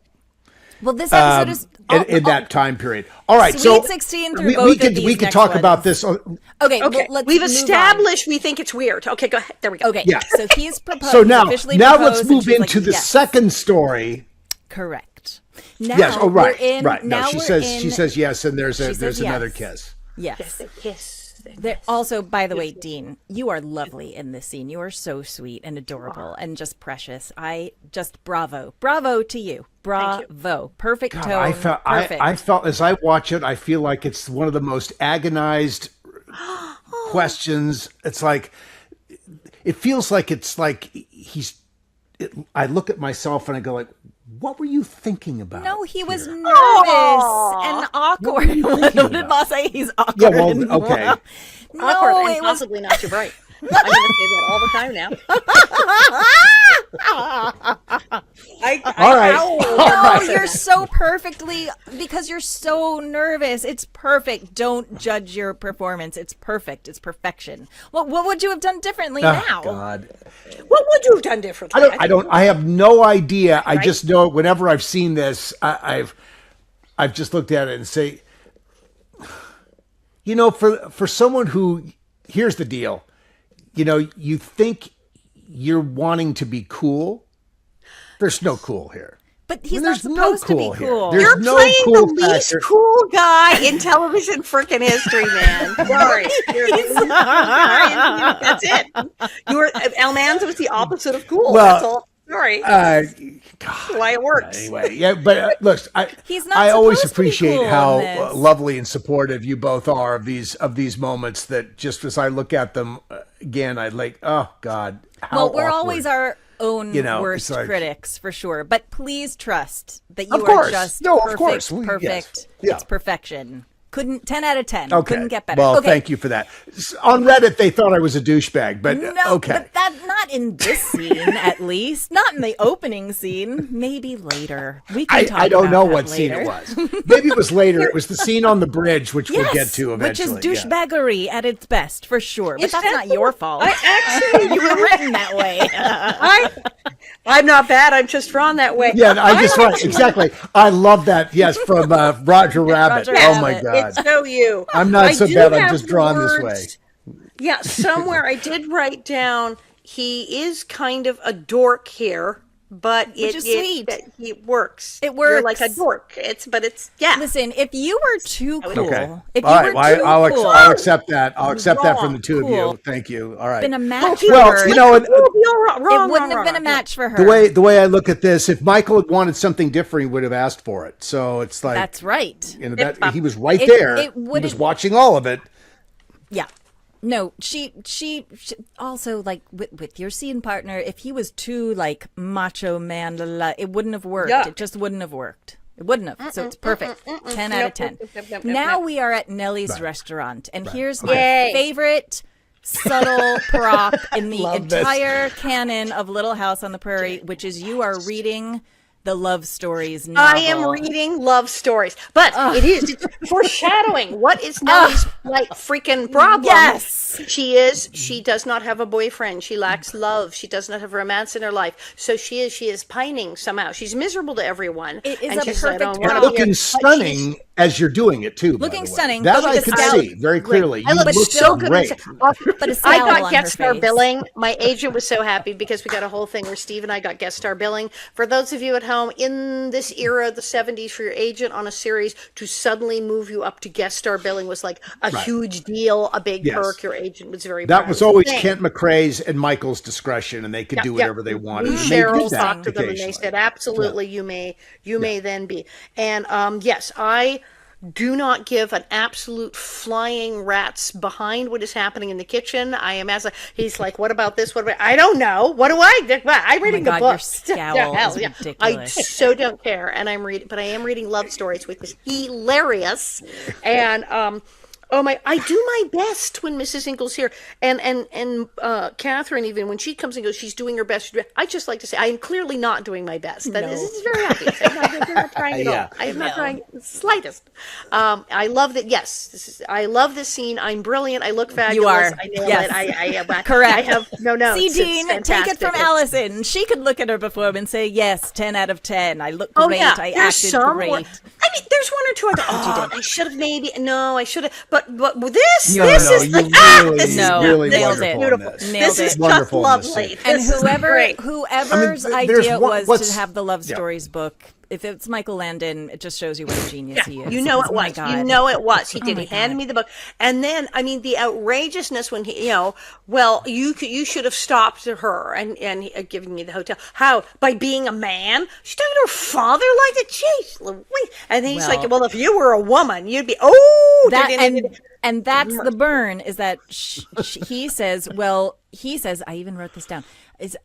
Well, this episode is in that time period. All right, Sweet 16 through both of these we could talk about this. Okay. Well, we've established we think it's weird. Okay, go ahead. There we go. Okay, yeah. So he's proposed. So now let's move into the second story. Correct. Now yes. Oh, right. Right. Now she says yes, and there's another kiss. Yes. Kiss. Also, by the way, Dean, you are lovely in this scene. You are so sweet and adorable and just precious. Bravo to you. Bravo. Perfect tone. I felt as I watch it, I feel like it's one of the most agonized questions. It's like, it feels like I look at myself and I go like, what were you thinking about? No, he was nervous and awkward. What did Boss say? He's awkward. Yeah, well, okay. Awkward and possibly not too bright. I'm going to say that all the time now. All right. You're so perfectly, because you're so nervous. It's perfect. Don't judge your performance. It's perfect. It's perfection. What would you have done differently now? God. What would you have done differently? I have no idea. Right? I just know whenever I've seen this, I've just looked at it and say, for someone who, here's the deal. You think you're wanting to be cool. There's no cool here. But he's not supposed to be cool. You're playing the least cool guy in television freaking history, man. Sorry. That's it. Almanzo was the opposite of cool. Well, that's all. Sorry. God, why it works. Anyway, yeah, but look, I always appreciate how lovely and supportive you both are of these moments. That just as I look at them again, I like, oh God, how we're awkward. Always our own worst critics for sure. But please trust that you are just perfect. Yes. Yeah. It's perfection. 10 out of 10. Okay. Couldn't get better. Well, thank you for that. On Reddit, they thought I was a douchebag, but okay. But that's not in this scene, at least. Not in the opening scene. Maybe later. We can talk I don't know what later. scene it was. Maybe it was later. It was the scene on the bridge, which we'll get to eventually. Which is douchebaggery at its best, for sure. But that's not your fault. You were written that way. I'm not bad. I'm just drawn that way. Yeah, I'm just right. Exactly. I love that. Yes, from Roger Rabbit. Oh my God. It's so you. I'm not so bad. I'm just drawn this way. Yeah, somewhere I did write down he is kind of a dork here, but Which is sweet. It works. It works. You're like a dork. Listen, if you were too cool, I'll accept that. I'll accept that from the two of you. Thank you. All right. Been a match for her. It wouldn't have been a match for her. The way I look at this, if Michael had wanted something different, he would have asked for it. So it's like that's right. He was right there. He was watching all of it. Yeah. No, she also, like, with your scene partner, if he was too, like, macho man, it wouldn't have worked. Yeah. It just wouldn't have worked. It wouldn't have. So it's perfect. 10 out of 10. Now we are at Nellie's restaurant. And here's my favorite subtle prop in the entire canon of Little House on the Prairie, which is you are reading the love stories novel. I am reading love stories, but it's foreshadowing. What is Nellie's freaking problem? Yes, she does not have a boyfriend. She lacks love. She does not have romance in her life. So she is pining somehow. She's miserable to everyone. It is a perfect looking stunning as you're doing it too. Looking stunning. That I can see very clearly. I look so great. But I got guest star billing. My agent was so happy because we got a whole thing where Steve and I got guest star billing. For those of you at home, in this era, the 70s, for your agent on a series to suddenly move you up to guest star billing was like a huge deal, a big perk. Your agent was very proud. That was always Kent McCrae's and Michael's discretion, and they could do whatever they wanted. Cheryl talked to them, and they said, "Absolutely, you may then be." And yes, I do not give an absolute flying rat's behind what is happening in the kitchen. I am he's like, what about this? What about, I don't know. What do I do? I'm reading the book. Your scowl is ridiculous. I so don't care. And I am reading love stories, which is hilarious. And, I do my best when Mrs. Ingalls here, and Catherine, even when she comes and goes, she's doing her best. I just like to say I am clearly not doing my best. This is very obvious. I'm not trying at all. I am not trying the slightest. I love that. Yes, I love this scene. I'm brilliant. I look fabulous. You are. I nail it. I correct. I have no notes. See, Dean, take it from Allison. She could look at her performance and say, "Yes, 10 out of 10. I look great. I acted great." I mean, there's one or two I go, I should have maybe. No, I should have. But but this No, this no, is you like, really, this is really nailed wonderful it. in beautiful. this. Nailed This is it. just Wonderful in this lovely. scene. And This is great. whoever's there's idea one- was to have the love yeah. stories book, if it's Michael Landon, it just shows you what a genius he is. You know it Oh my was. God. You know it was. He did. my He handed God. me the book, and then I mean the outrageousness when he, well, you should have stopped her and giving me the hotel. How? By being a man? She's talking to her father like that. Jeez, Louise. And then he's like, well, if you were a woman, you'd be that and that's the burn is that he says. Well, he says. I even wrote this down. Is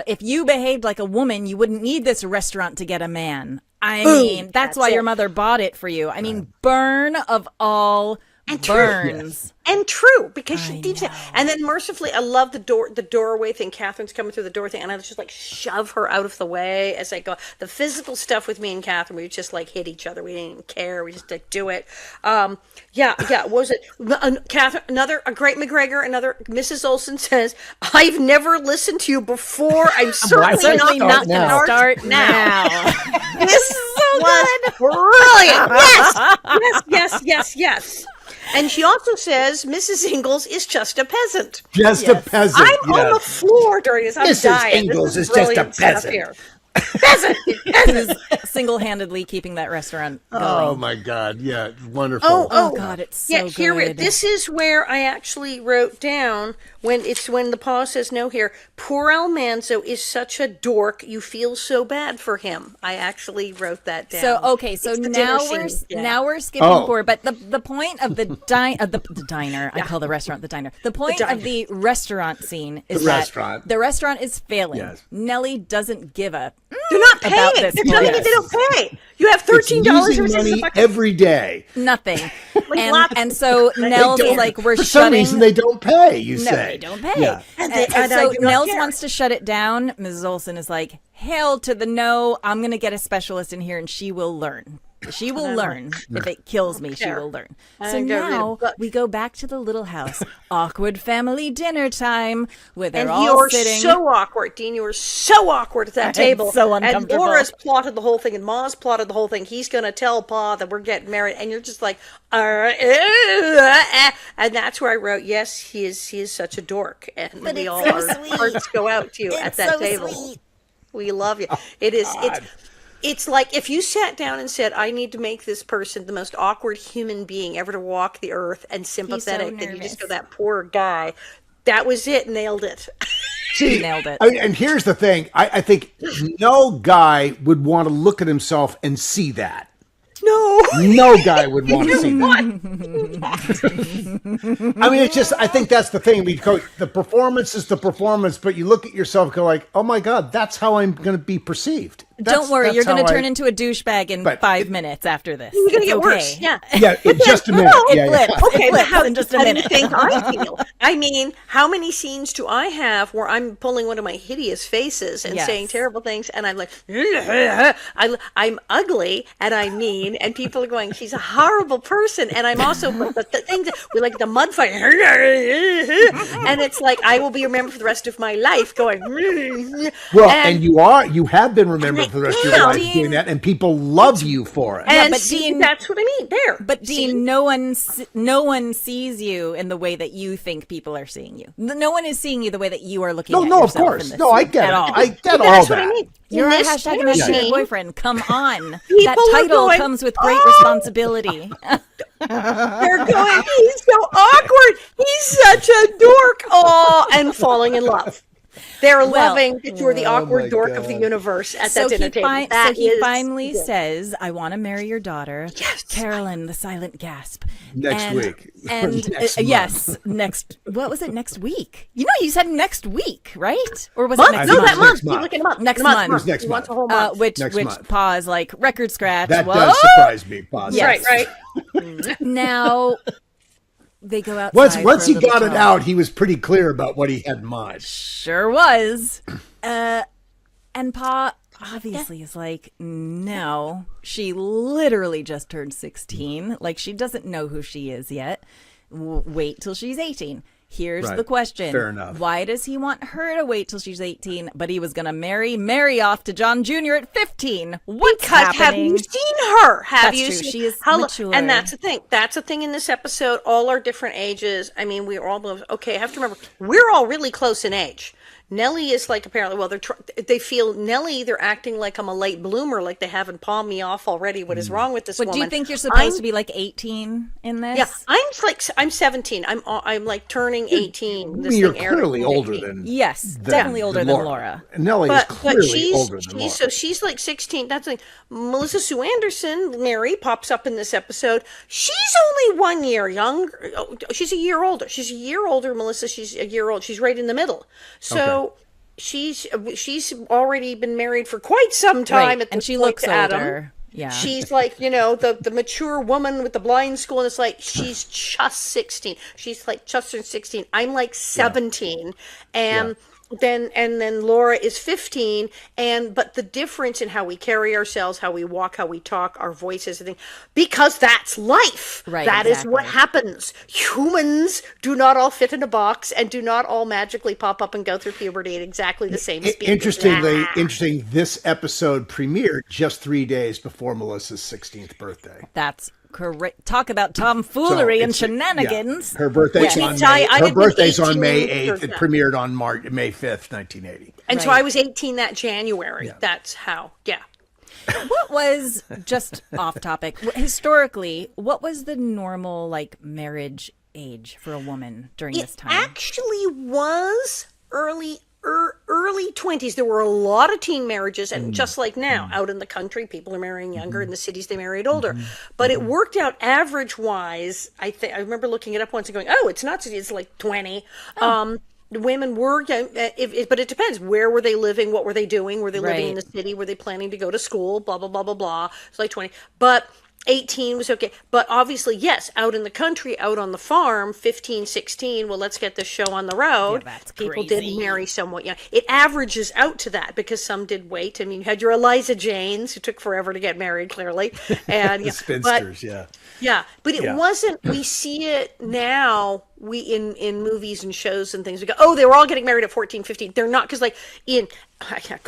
if you behaved like a woman, you wouldn't need this restaurant to get a man. I mean, that's why your mother bought it for you. I mean, burn of all burns. And true, because she deeps it. And then mercifully, I love the doorway thing. Catherine's coming through the door thing, and I just like shove her out of the way as I go. The physical stuff with me and Catherine, we just like hit each other. We didn't even care. We just like do it. What was it? Catherine, a great McGregor, another Mrs. Olson says, "I've never listened to you before. I'm certainly not going to start now." This was brilliant. Yes. And she also says Mrs. Ingalls is just a peasant. Just a peasant. I'm on the floor during this. I'm Mrs. dying. Ingalls This is just a brilliant stuff peasant. here. Peasant. Single-handedly keeping that restaurant going. Oh my God! Yeah, wonderful. Oh God, it's so good. This is where I actually wrote down when the pause says no here. Poor Almanzo is such a dork. You feel so bad for him. I actually wrote that down. So okay, so It's the now dinner scene. now we're skipping forward. But the point of the diner, I call the restaurant the diner. The point of the restaurant scene is the restaurant is failing. Yes. Nellie doesn't give a They're not paying. about this They're telling me place. they don't pay. You have $13 It's losing money every day. Nothing. and so Nels is like, we're For shutting. some reason, they don't pay. You No, say they don't pay. Yeah. And I so do not Nels care. wants to shut it down. Mrs. Olson is like, hail to the no. I'm going to get a specialist in here and she will learn. She will learn. If it kills me, she will learn. So now we go back to the little house. Awkward family dinner time where they're all you're sitting. so awkward, Dean. You were so awkward at that table. so uncomfortable. And Laura's plotted the whole thing, and Ma's plotted the whole thing. He's going to tell Pa that we're getting married, and you're just like, and that's where I wrote, yes, he is such a dork, and But we it's all so our sweet. hearts go out to you at It's that so table. sweet. We love you. It is. It's like if you sat down and said, I need to make this person the most awkward human being ever to walk the earth and sympathetic, and you just go, that poor guy. That was it. Nailed it. She nailed it. And here's the thing. I think no guy would want to look at himself and see that. No guy would want to see that. I mean, it's just, I think that's the thing. The performance is the performance, but you look at yourself and go like, oh my God, that's how I'm going to be perceived. Don't worry, you're going to turn into a douchebag in 5 minutes after this. You're going to get okay. worse. Yeah. Yeah, in just a minute. It flips. Okay, but how in just a do you minute. think I feel? I mean, how many scenes do I have where I'm pulling one of my hideous faces and saying terrible things, and I'm like, I'm ugly and I'm mean, and people are going, she's a horrible person, and I'm also the things that we like the mud fight, and it's like I will be remembered for the rest of my life going. Well, and you have been remembered for the rest of your life doing that, and people love you for it. And but see, Dean, that's what I mean. There, but Dean, no one sees you in the way that you think people are seeing you. No one is seeing you the way that you are looking. at No, of yourself course. in this No, I get at it. all. I get all that's that. what I mean. You're In a this hashtag dinner imaginary scene, boyfriend. Come on, that People are title going, comes with great responsibility. They're going, he's so awkward. He's such a dork. Oh, and falling in love. They're loving that you're the awkward dork of the universe at that dinner table. So he finally says, I want to marry your daughter. Yes. Carolyn, the silent gasp. Next week. And next, what was it, next week? You said next week, right? Or was it next month? That month. Next month. Keep looking him up. Next month. It was next He wants month. a whole month. Which month. pause like record scratch. That Whoa! does surprise me. Pause. Yes. Right. Now they go outside. Once for a he little got it talk. out, he was pretty clear about what he had in mind. Sure was. And Pa obviously is like, no, she literally just turned 16. Like, she doesn't know who she is yet. Wait till she's 18. Here's Right. the question. Fair enough. Why does he want her to wait till she's 18, but he was going to marry Mary off to John Jr. at 15? What's Because happening? have you seen her? Have That's you true. seen She is how, mature. And that's the thing. That's the thing in this episode. All our different ages. I mean, we're all okay. I have to remember we're all really close in age. Nellie is like apparently they feel Nellie. They're acting like I'm a late bloomer, like they haven't palmed me off already. What is wrong with this But woman? do you think you're supposed to be like 18 in this? Yeah, I'm 17. I'm like turning 18. I mean, you're clearly older than Yes, definitely older than Laura. Nellie is clearly older than Laura. So she's like 16. That's like Melissa Sue Anderson, Mary, pops up in this episode. She's only 1 year younger. She's a year older. She's a year older. Melissa, she's a year old. She's right in the middle. So she's already been married for quite some time. Right. At and this she point looks to Adam. older. Yeah. She's like, the mature woman with the blind school, and it's like she's just 16. She's like just turned 16. I'm like 17, and then Laura is 15, but the difference in how we carry ourselves, how we walk, how we talk, our voices, and things, because that's life. Right, That is what happens. Humans do not all fit in a box and do not all magically pop up and go through puberty at exactly the same speed. Interesting. This episode premiered just 3 days before Melissa's 16th birthday. That's correct. Talk about tomfoolery and shenanigans. Yeah. Her birthday's on May. Her birthday's on May 8th. It premiered on May 5th, 1980. And so I was 18 that January. Yeah. That's how. Yeah. What was, just off topic, historically, what was the normal like marriage age for a woman during this time? It actually was early 20s. There were a lot of teen marriages, and just like now, out in the country, people are marrying younger. In the cities, they married older. But it worked out average-wise. I remember looking it up once and going, "Oh, it's not. It's like 20." Women were young, but it depends. Where were they living? What were they doing? Were they living in the city? Were they planning to go to school? Blah blah blah blah blah. It's like 20, but 18 was okay. But obviously, yes, out in the country, out on the farm, 15, 16, well, let's get this show on the road. Yeah, that's People crazy. did marry somewhat young. It averages out to that because some did wait. I mean, you had your Eliza Janes who took forever to get married, clearly. And The spinsters, yeah, but it wasn't. We see it now. We in movies and shows and things. We go, oh, they were all getting married at 14, 15. They're not, because like going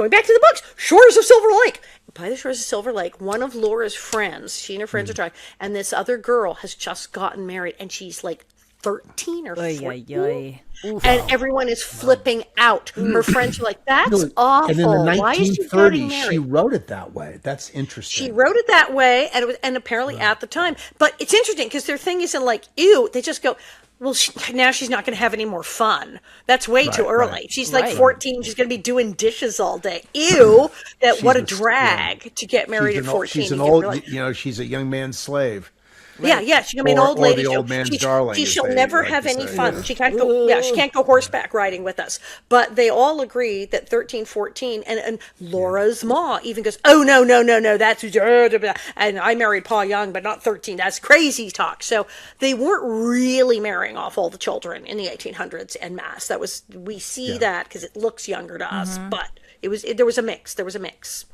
back to the books, Shores of Silver Lake. By the Shores of Silver Lake, one of Laura's friends, she and her friends are talking, and this other girl has just gotten married, and she's like 13 or 14. And everyone is flipping out. Her friends are like, that's awful. And in the Why is she getting 1930s, married? she wrote it that way. That's interesting. She wrote it that way, and apparently at the time. But it's interesting because their thing isn't like, ew. They just go, well, now she's not going to have any more fun. That's way too early. Right. She's like 14. She's going to be doing dishes all day. Ew. What a drag to get married at 14. She's an old, she's a young man's slave. Right. Yeah, she's gonna be an old lady. Or the old man's darling. She'll never have any fun. She can't go. Yeah, she can't go horseback riding with us. But they all agree that 13, 14, and Laura's ma even goes, "Oh no, that's," and I married Pa Young, but not 13. That's crazy talk. So they weren't really marrying off all the children in the 1800s en masse. We see that because it looks younger to us, but there was a mix.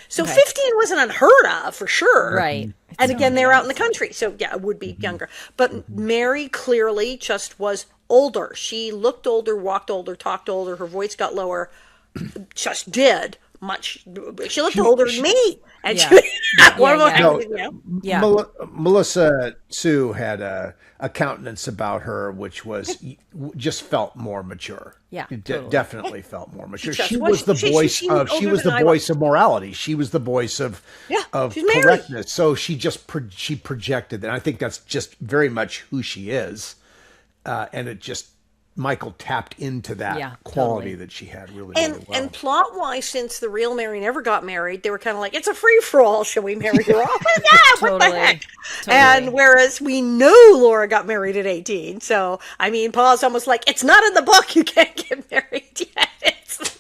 So 15 wasn't unheard of, for sure. Right. And again, they're out in the country, so yeah, it would be younger. But Mary clearly just was older. She looked older, walked older, talked older. Her voice got lower. Just did much. She looked older than me. And Melissa Sue had a countenance about her which was just felt more mature. Yeah, definitely felt more mature. She was the voice of morality. She was the voice of correctness. So she projected that. And I think that's just very much who she is, and it just. Michael tapped into that quality that she had really well. And plot-wise, since the real Mary never got married, they were kind of like, it's a free-for-all. Shall we marry her off? What the heck? Totally. And whereas we know Laura got married at 18. So, I mean, Paul's almost like, it's not in the book. You can't get married yet.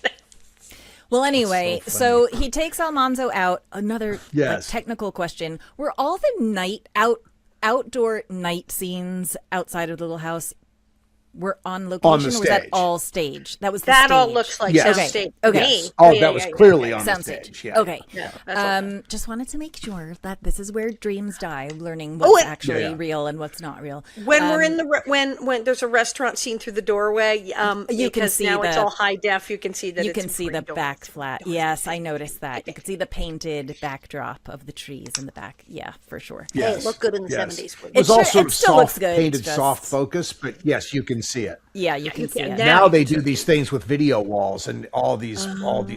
Well, anyway, so he takes Almanzo out. Another technical question. Were all the outdoor night scenes outside of the little house were on location, or was that stage. all stage? That was the That stage. all looks like Yes. soundstage. Okay. Me. Oh, that was clearly on the Soundstage. stage. Yeah. Okay. Yeah, that's all. Just wanted to make sure that this is where dreams die, learning what's actually real and what's not real. When we're in the when there's a restaurant scene through the doorway, you can see now the, it's all high def. You can see that you it's can see the back flat. Yes, I noticed that. You can see the painted backdrop of the trees in the back. Yeah, for sure. Hey, it looked good in the Yes. 70s. It was all sort of still looks soft, good. painted, It's just- soft focus, but yes, you can see it. Yeah, you can see it. Now they do these things with video walls, and all these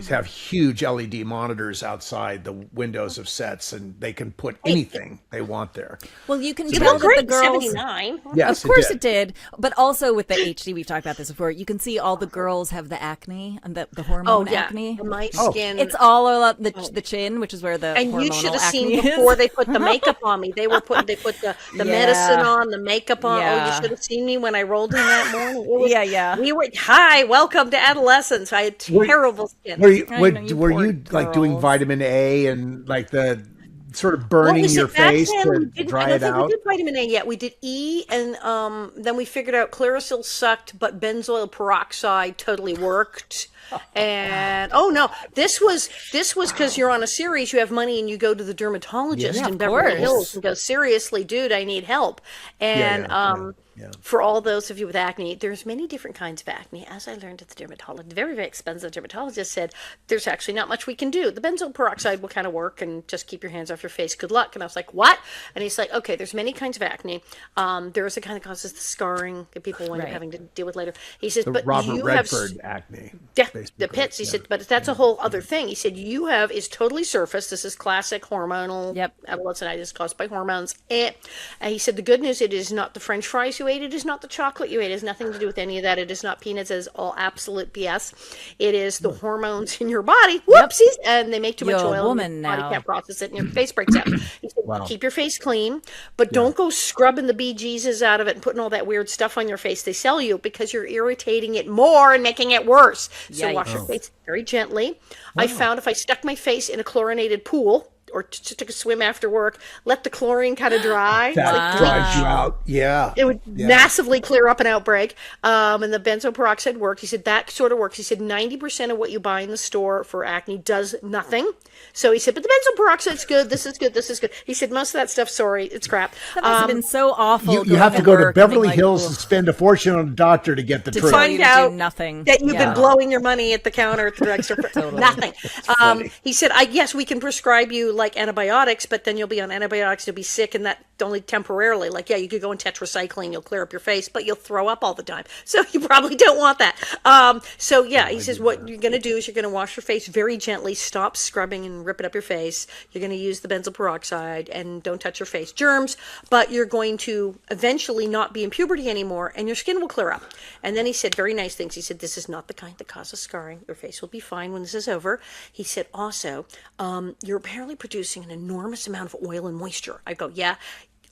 have huge LED monitors outside the windows of sets, and they can put anything they want there. Well, you can It tell looked that great the in girls. 79. Yes, Of course it did. But also with the HD, we've talked about this before, you can see all the girls have the acne and the hormone acne. My skin. It's all up the chin, which is where the And you hormonal should have seen acne is. before they put the makeup on me. They put the medicine on, the makeup on. Oh, Yeah. you should have seen me when I rolled in that morning. It was, Yeah. We were hi, welcome to adolescence. I had terrible skin. Were you, I know, you were poor you like doing girls. vitamin A and like the sort of burning your face to dry it I don't think out? we did vitamin A yet. We did E, and then we figured out Clearasil sucked, but benzoyl peroxide totally worked. And this was because you're on a series, you have money, and you go to the dermatologist Yeah, in of Beverly course. Hills and go, seriously, dude, I need help. And for all those of you with acne, there's many different kinds of acne. As I learned at the dermatologist, very, very expensive dermatologist said, there's actually not much we can do. The benzoyl peroxide will kind of work, and just keep your hands off your face. Good luck. And I was like, what? And he's like, okay, there's many kinds of acne. There is a kind that causes the scarring that people wind up having to deal with later. He says, but Robert you Redford have acne. the basically. pits. He said, but that's a whole other thing. He said, is totally surface. This is classic hormonal adolescentitis caused by hormones. And he said, the good news, it is not the French fries you ate. It is not the chocolate you ate. It has nothing to do with any of that. It is not peanuts. It is all absolute BS. It is the hormones in your body. Whoopsies. And they make too much You're a oil. woman and your body now. can't process it, and your face breaks out. He said, keep your face clean, but don't go scrubbing the bejesus out of it and putting all that weird stuff on your face they sell you, because you're irritating it more and making it worse. So wash your face very gently. I found if I stuck my face in a chlorinated pool, or just took a swim after work, let the chlorine kind of dry. That dries you out. Yeah. It would massively clear up an outbreak. And the benzoyl peroxide worked. He said that sort of works. He said 90% of what you buy in the store for acne does nothing. So he said, but the benzoyl peroxide's good. This is good. This is good. He said, most of that stuff, sorry, it's crap. That must have been so awful. You have to go to work Beverly and being Hills like, and spend a fortune on a doctor to get the truth. tell you Find to do out nothing. that you've been blowing your money at the counter at the drugstore for nothing. He said, yes, we can prescribe you like antibiotics, but then you'll be on antibiotics, you'll be sick, and that only temporarily. Like, you could go in tetracycline, you'll clear up your face, but you'll throw up all the time. So you probably don't want that. He says what you're going to do is you're going to wash your face very gently, stop scrubbing and ripping up your face. You're going to use the benzoyl peroxide and don't touch your face germs, but you're going to eventually not be in puberty anymore, and your skin will clear up. And then he said very nice things. He said, this is not the kind that causes scarring. Your face will be fine when this is over. He said, also, you're apparently producing an enormous amount of oil and moisture. I go, yeah.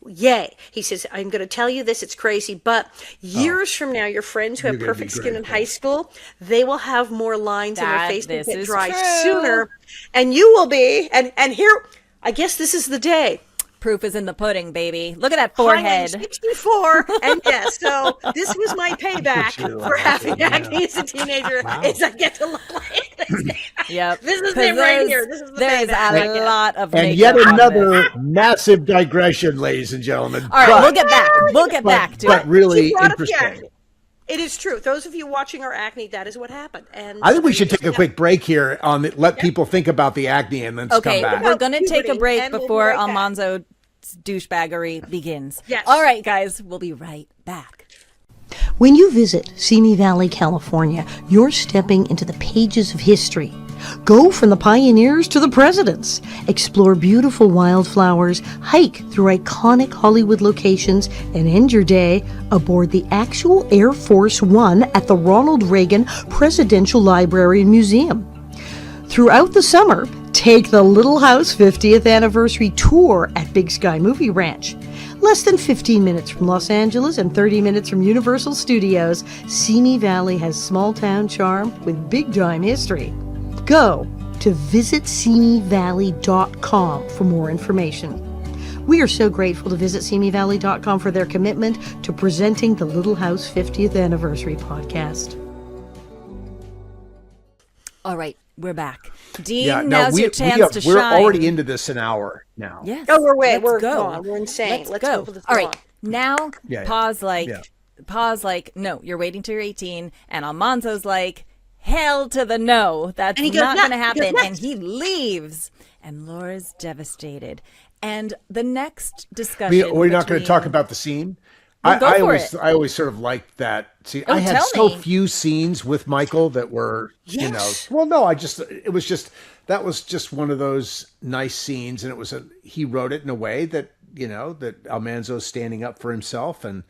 Yay. He says, I'm going to tell you this, it's crazy, but years from now, your friends who have perfect skin in high school, they will have more lines in their face that get dry sooner, and you will be, and here, I guess this is the day. Proof is in the pudding, baby. Look at that forehead. I'm 64, and yes, so this was my payback for having acne as a teenager, is I get to look like this. Yep. This is it right here. This is the There is payback. a lot of And makeup yet on another this. massive digression, ladies and gentlemen. All right, we'll get back. We'll get back to But it. really She brought up the interesting. acne. It is true. Those of you watching our acne, that is what happened. And I think we should take a quick break here on let people think about the acne and then Okay, come back. we're going to take a Puberty, break and we'll be before right back. Almanzo's douchebaggery begins. Yes. All right, guys, we'll be right back. When you visit Simi Valley, California, you're stepping into the pages of history. Go from the pioneers to the presidents. Explore beautiful wildflowers, hike through iconic Hollywood locations, and end your day aboard the actual Air Force One at the Ronald Reagan Presidential Library and Museum. Throughout the summer, take the Little House 50th Anniversary Tour at Big Sky Movie Ranch. Less than 15 minutes from Los Angeles and 30 minutes from Universal Studios, Simi Valley has small-town charm with big-time history. Go to visitsimiValley.com for more information. We are so grateful to Visit SeeMeValley.com for their commitment to presenting the Little House 50th Anniversary podcast. All right, we're back. Dean, now's your chance to we're shine. We're already into this an hour now. Yes. Oh, we're Let's go. gone. We're insane. Let's go. For this All long. right, now pause like, no, you're waiting till you're 18, and Almanzo's like, hell to the no. That's not going to happen. And he leaves, and Laura's devastated. And the next discussion. We're not going to talk about the scene. Well, I always sort of liked that scene. I had so few scenes with Michael that were, well, no, that was just one of those nice scenes. And he wrote it in a way that, that Almanzo's standing up for himself and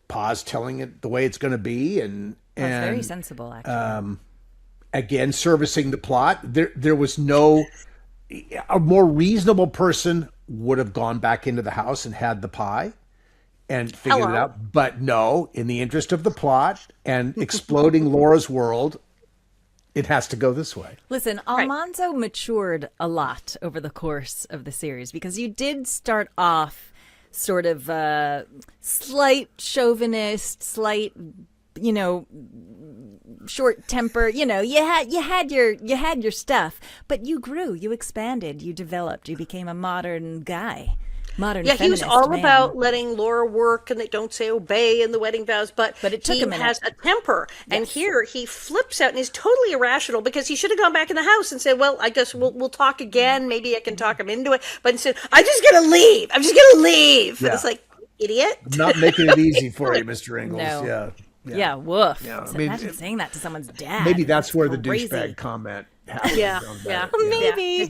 Pa's telling it the way it's going to be. And that's very sensible, actually. Again, servicing the plot. There was a more reasonable person would have gone back into the house and had the pie and figured it out. But no, in the interest of the plot and exploding Laura's world, it has to go this way. Listen, Almanzo matured a lot over the course of the series, because you did start off sort of slight chauvinist, slight, short temper. You had your stuff, but you grew, you expanded, you developed, you became a modern guy. He was all about letting Laura work and they don't say obey in the wedding vows, but it took he a minute. Has a temper. Yes. And here he flips out and is totally irrational, because he should have gone back in the house and said, well, I guess we'll talk again. Maybe I can talk him into it. But instead, I'm just going to leave. I'm just going to leave. Yeah. And it's like, idiot. I'm not making it easy for you, Mr. Ingalls. No. Yeah, woof. Yeah, imagine saying that to someone's dad. Maybe that's where the crazy. douchebag comment happened. Maybe.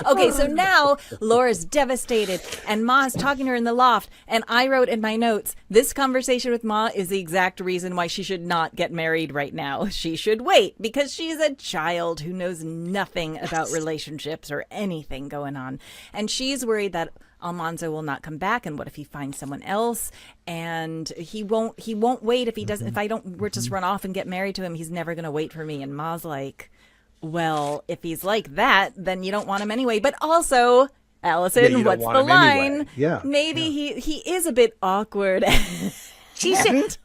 Okay, so now Laura's devastated, and Ma's talking to her in the loft, and I wrote in my notes, this conversation with Ma is the exact reason why she should not get married right now. She should wait, because she's a child who knows nothing about relationships or anything going on, and she's worried that Almanzo will not come back, and what if he finds someone else? And he won't wait if he doesn't. If I don't, we're just run off and get married to him, he's never going to wait for me. And Ma's like, well, if he's like that, then you don't want him anyway. But also, Allison, what's the line? Anyway. Yeah, maybe he is a bit awkward. She said,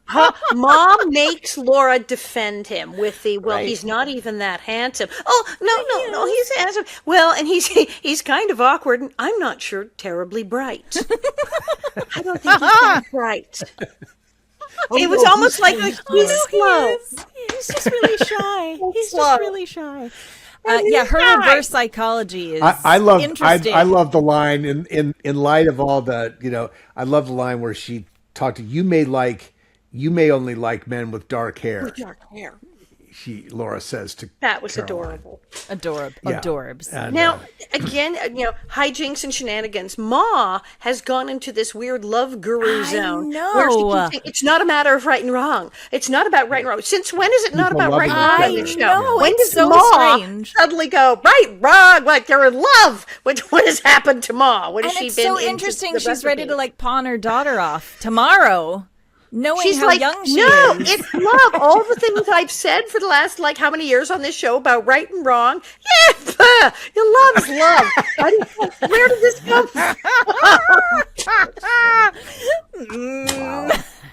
Mom makes Laura defend him with the, he's not even that handsome. Oh, no, he's handsome. Well, and he's kind of awkward, and I'm not sure terribly bright. I don't think he's that bright. It was almost like he's slow. He's just really shy. He's just really shy. Her reverse psychology is interesting. I love the line in light of all the, I love the line where she talked to you may only like men with dark hair. With dark hair. Laura says to that was Caroline. Adorbs. And, now, again, hijinks and shenanigans. Ma has gone into this weird love guru zone. Where she can think it's not a matter of right and wrong. It's not about right and wrong. Since when is it not about right and wrong on this show? When does Ma suddenly go, right, wrong, like they're in love? What has happened to Ma? What has she been so interesting. She's ready to pawn her daughter off tomorrow. Knowing how young she is. It's love. All the things I've said for the last, how many years on this show about right and wrong. Yeah, your love is love. Where did this come from?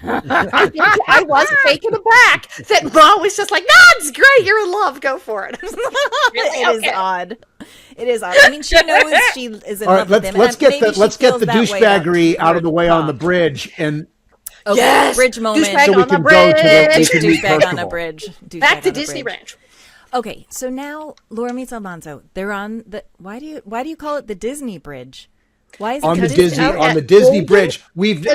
I was taken aback that Ma was just like, no, it's great. You're in love. Go for it. It is odd. It is odd. I mean, she knows she is in love with him. Let's get the douchebaggery out of the way on the bridge and. Okay, yes! Bridge moment. So we can go to douchebag on a bridge. Back to Disney Ranch. Okay, so now Laura meets Almanzo. They're on the why do you call it the Disney Bridge? Why is it on the Disney Bridge? We've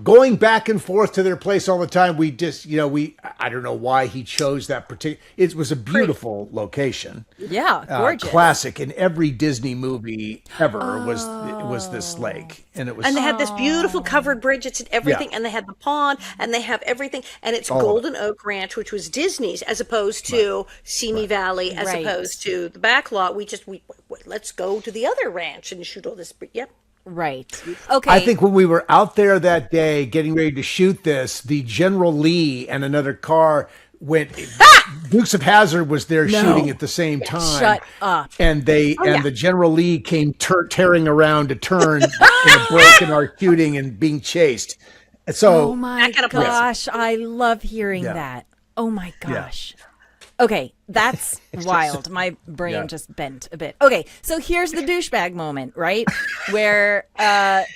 going back and forth to their place all the time. We just I don't know why he chose that particular. It was a beautiful location. Yeah, gorgeous. Classic in every Disney movie ever was this lake, and it was. And they had this beautiful covered bridge. It's everything, and they had the pond, and they have everything, and it's Golden Oak Ranch, which was Disney's, as opposed to Simi Valley, as opposed to the back lot. Let's go to the other ranch and shoot all this. Yep. Right. Okay. I think when we were out there that day getting ready to shoot this, the General Lee and another car when Dukes of Hazzard was there shooting at the same time. Shut up. And the General Lee came tearing around to turn in a break in our shooting and being chased. So, oh my gosh, I love hearing that. Oh my gosh. Okay, that's wild. My brain just bent a bit. Okay, so here's the douchebag moment, right? Where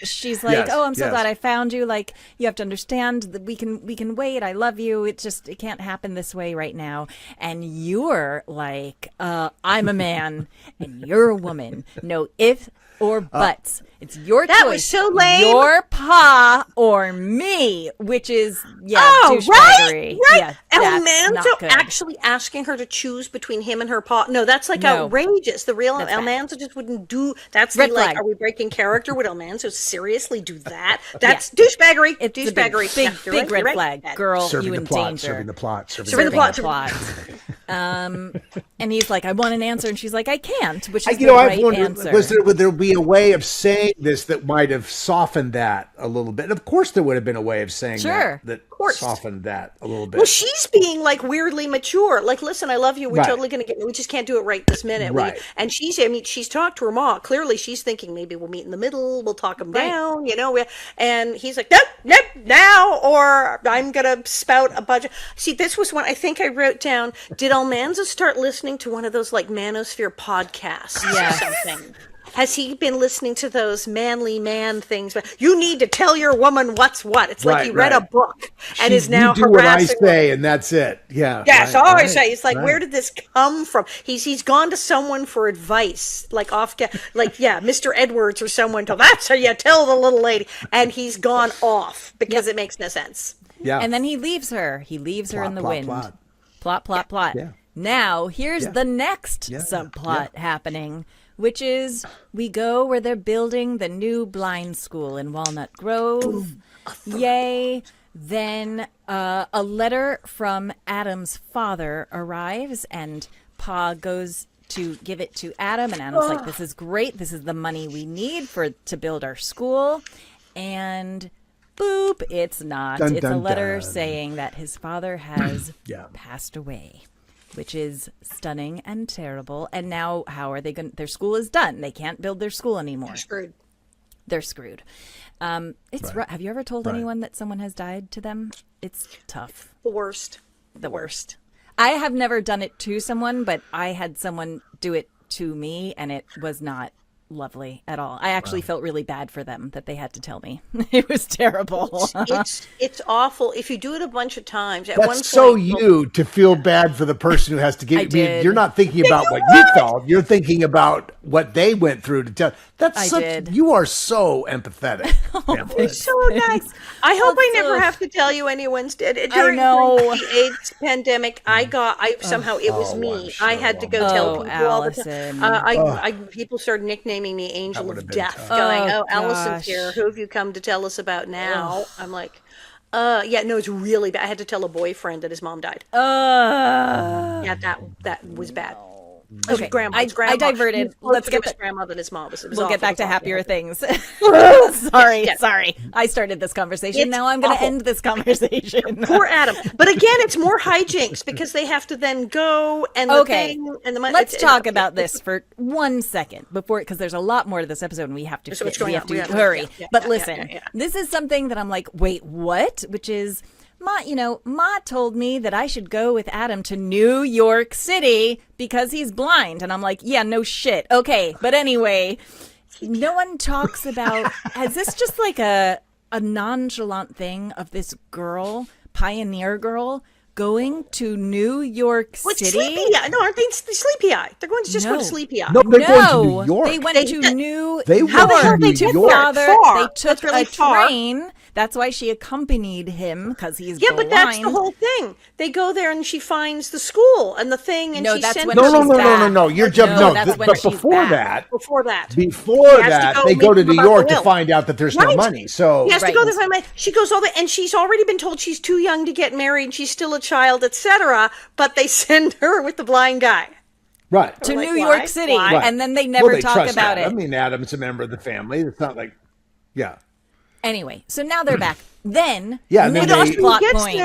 she's like, "Oh, I'm so glad I found you. Like, you have to understand that we can wait. I love you. It can't happen this way right now." And you're like, "I'm a man and you're a woman. No ifs or buts. It's your choice. That was so lame. Your pa or me," which is douchebaggery. Right. Yeah, Almanzo actually asking her to choose between him and her pa. No, that's like outrageous. The real Almanzo just wouldn't do. That's red the flag. Are we breaking character? Would Almanzo seriously do that? That's douchebaggery. It's douchebaggery. Big red flag. Girl, you in danger. Serving the plot. Serving the plot. And he's like, "I want an answer," and she's like, "I can't," which is I've wondered, answer. Would there be a way of saying this that might have softened that a little bit? Of course, there would have been a way of saying that softened that a little bit. Well, she's being like weirdly mature. Like, listen, I love you. We're totally going to get. We just can't do it right this minute. Right. And she's talked to her mom. Clearly, she's thinking maybe we'll meet in the middle. We'll talk him down. And he's like, nope, now, or I'm going to spout a bunch. See, this was one I think I wrote down. Did Almanzo start listening to one of those like manosphere podcasts or something? Has he been listening to those manly man things? You need to tell your woman what's what. It's like he read a book and is now you do what I harassing say, her. and that's it. Yeah. Yes, all I say. It's like, where did this come from? He's gone to someone for advice, like Mr. Edwards or someone. That's how you tell the little lady, and he's gone off because it makes no sense. Yeah. And then he leaves her. He leaves her in the wind. Plot. Yeah. Now, here's the next subplot happening, which is we go where they're building the new blind school in Walnut Grove. Yay. Then a letter from Adam's father arrives, and Pa goes to give it to Adam, and Adam's like, "This is great. This is the money we need to build our school." And boop, it's not. It's a letter saying that his father has passed away, which is stunning and terrible. And now how are they going to... Their school is done. They can't build their school anymore. They're screwed. Have you ever told anyone that someone has died to them? It's tough. The worst. I have never done it to someone, but I had someone do it to me, and it was not lovely at all. I actually felt really bad for them that they had to tell me. It was terrible. It's awful if you do it a bunch of times. At That's one point, so you to feel bad for the person who has to give. You're not thinking about what you felt. You're thinking about what they went through to tell. You are so empathetic. So nice. I hope I never have to tell you anyone's dead. During the AIDS pandemic, it was me. I had to go tell people all the time. People started nicknaming me Angel of Death, going, Allison's here. Who have you come to tell us about now? I'm like, it's really bad. I had to tell a boyfriend that his mom died. That was bad. Okay, I diverted. Let's get his grandma than his mom. We'll get back to happier things. Sorry. I started this conversation. Now I'm going to end this conversation. Poor Adam. But again, it's more hijinks because they have to then go and let's talk about this for 1 second because there's a lot more to this episode and we have to hurry. But listen, this is something that I'm like, wait, what? Which is, Ma told me that I should go with Adam to New York City because he's blind. And I'm like, yeah, no shit. Okay. But anyway, no one talks about, is this just like a nonchalant thing of this girl, pioneer girl, going to New York City? Sleepy Eye. No, aren't they Sleepy Eye? They're going to go to Sleepy Eye. No, they're going to New York. They went to New York. How the hell they took father? They took a train. That's why she accompanied him, because he's blind. But that's the whole thing. They go there and she finds the school and the thing, and No. You're jumping. But before that, they go to New York to find out that there's no money. So he has to go there to find money. She goes all the, and she's already been told she's too young to get married. And she's still a child, etc. But they send her with the blind guy. Right. To New York City. Right. And then they never talk about it. I mean, Adam's a member of the family. It's not like, Anyway, so now they're back. Then, plot point.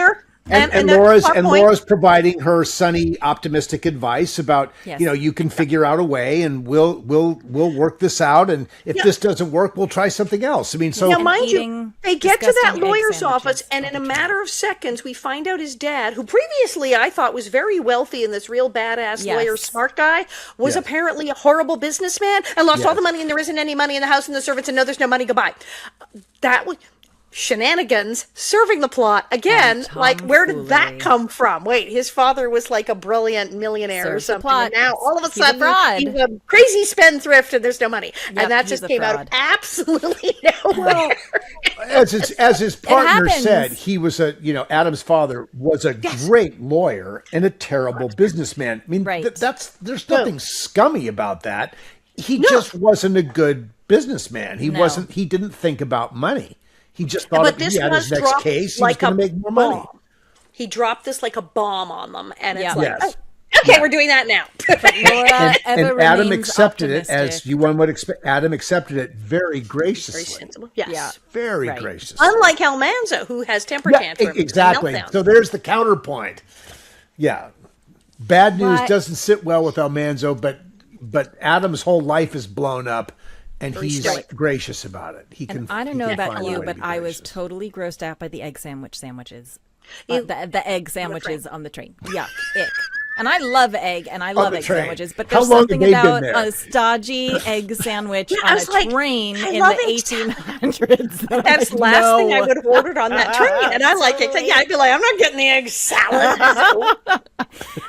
And Laura's providing her sunny, optimistic advice about, you can figure out a way, and we'll work this out. And if this doesn't work, we'll try something else. I mean, so now, mind you, they get to that lawyer's office, and in a matter of seconds, we find out his dad, who previously I thought was very wealthy and this real badass lawyer, smart guy, was apparently a horrible businessman and lost all the money, and there isn't any money in the house, and the servants know there's no money. Goodbye. That was shenanigans serving the plot again. Like, where did that come from? Wait, his father was like a brilliant millionaire or something, and now all of a sudden he's a crazy spendthrift and there's no money. And that just came out of absolutely nowhere. As his partner said, he was Adam's father was a great lawyer and a terrible businessman. I mean, there's nothing scummy about that. He just wasn't a good businessman. He didn't think about money. He just thought if he had his next case, he was going to make more money. He dropped this like a bomb on them, and it's okay, we're doing that now. and Adam accepted it, as one would expect. Adam accepted it very graciously. Very sensible. Yes. Very graciously. Unlike Almanzo, who has temper tantrums. Exactly. So there's the counterpoint. Yeah. Bad news doesn't sit well with Almanzo, but Adam's whole life is blown up. And he's gracious about it. I don't know about you, but I was totally grossed out by the egg sandwiches. The egg sandwiches on the train. Yuck. Ick. And I love egg, and I love egg sandwiches, but there's something about a stodgy egg sandwich on a train in the 1800s. That's the last thing I would have ordered on that train, and I like it. Yeah, I'd be like, I'm not getting the egg salad.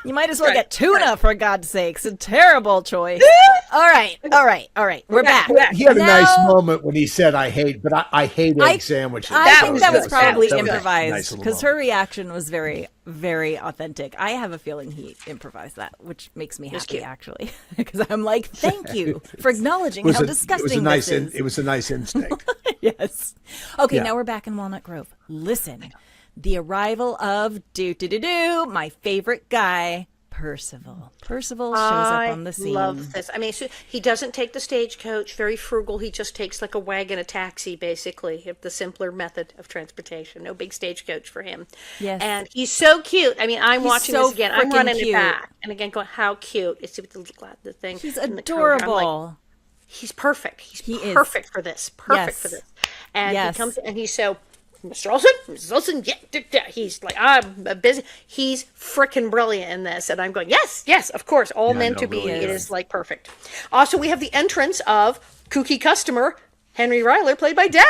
You might as well get tuna, for God's sakes. A terrible choice. All right. We're back. He had a nice moment when he said, I hate egg sandwiches. I think that was probably improvised, because her reaction was very, very authentic. I have a feeling he improvised that, which makes me happy, actually, because I'm like, thank you for acknowledging how disgusting this is. It was a nice instinct. Yes. Okay, now we're back in Walnut Grove. Listen, the arrival of my favorite guy, Percival. Percival shows up on the scene. I love this. I mean, so he doesn't take the stagecoach, very frugal. He just takes like a wagon, a taxi, basically, the simpler method of transportation. No big stagecoach for him. Yes. And he's so cute. I mean, I'm watching this again. I'm running it back. And again, going, how cute. It's the thing. He's adorable. He's perfect. He's perfect for this. Perfect for this. And he comes and he's so... Mr. Olsen, he's like, I'm busy. He's freaking brilliant in this. And I'm going, yes, of course. All meant to be. It is like perfect. Also, we have the entrance of kooky customer Henry Ryler, played by Dan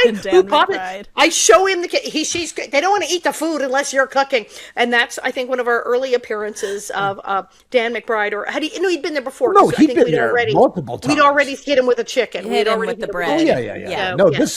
McBride. I show him they don't want to eat the food unless you're cooking. And that's, I think, one of our early appearances of Dan McBride. Or he'd been there before. No, he'd been there multiple times. We'd already hit him with a chicken. Hit him with the bread.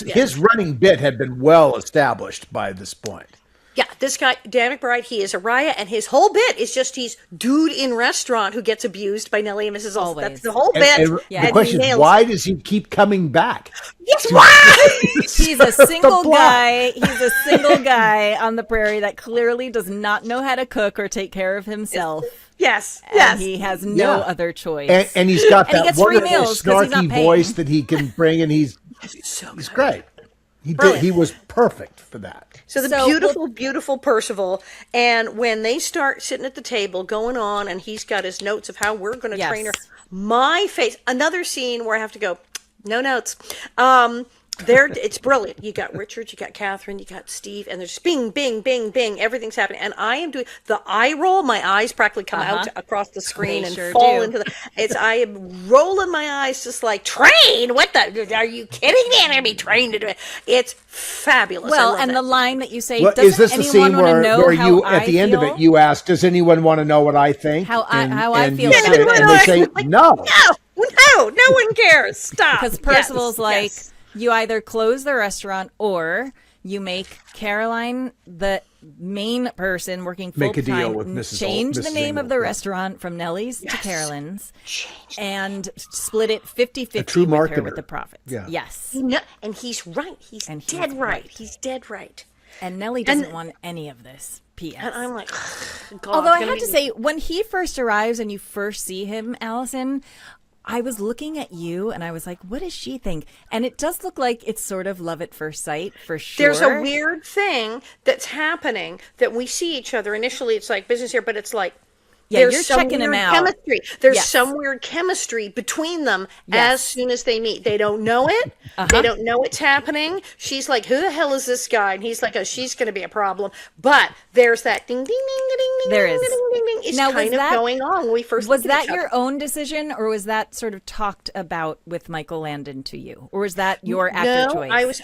His running bit had been well established by this point. Yeah, this guy, Dan McBride, he is a riot, and his whole bit is just he's dude in restaurant who gets abused by Nellie and Mrs. Olsen. That's the whole bit. And the question is, why does he keep coming back? Yes, why? He's a single guy. He's a single guy on the prairie that clearly does not know how to cook or take care of himself. Yes. He has no other choice. And he's got that wonderful snarky voice that he can bring, and he's great. He was perfect for that. So the beautiful Percival, and when they start sitting at the table going on, and he's got his notes of how we're going to train her, my face, another scene where I have to go, no notes. It's brilliant. You got Richard, you got Catherine, you got Steve, and there's bing, bing, bing, bing, everything's happening. And I am doing the eye roll. My eyes practically come out across the screen and fall into the. I am rolling my eyes, just like train. What the? Are you kidding me? I'm gonna be trained to do it. It's fabulous. Well, and the line that you say, is this the scene where you at the end of it you ask, does anyone want to know what I think? How I feel. And they say no. No one cares. Stop. Because Percival's you either close the restaurant or you make Caroline, the main person working full time, change the name of the restaurant from Nellie's to Carolyn's and split it 50-50 with the profits. Yeah. Yes. And he's right. He's dead right. He's dead right. And Nellie doesn't want any of this. P.S. And I'm like, God. Although I have to say, when he first arrives and you first see him, Allison, I was looking at you and I was like, what does she think? And it does look like it's sort of love at first sight, for sure. There's a weird thing that's happening that we see each other. Initially, it's like business here, but it's like, there's you're some checking weird him out. chemistry. There's some weird chemistry between them as soon as they meet. They don't know it. They don't know it's happening. She's like, who the hell is this guy? And he's like, oh, she's going to be a problem. But there's that ding, ding, ding, ding, ding, There ding, is. ding, ding, ding. It's Now, kind of going on when we first Was look at that each other. your own decision, or was that sort of talked about with Michael Landon to you? Or was that your actor choice?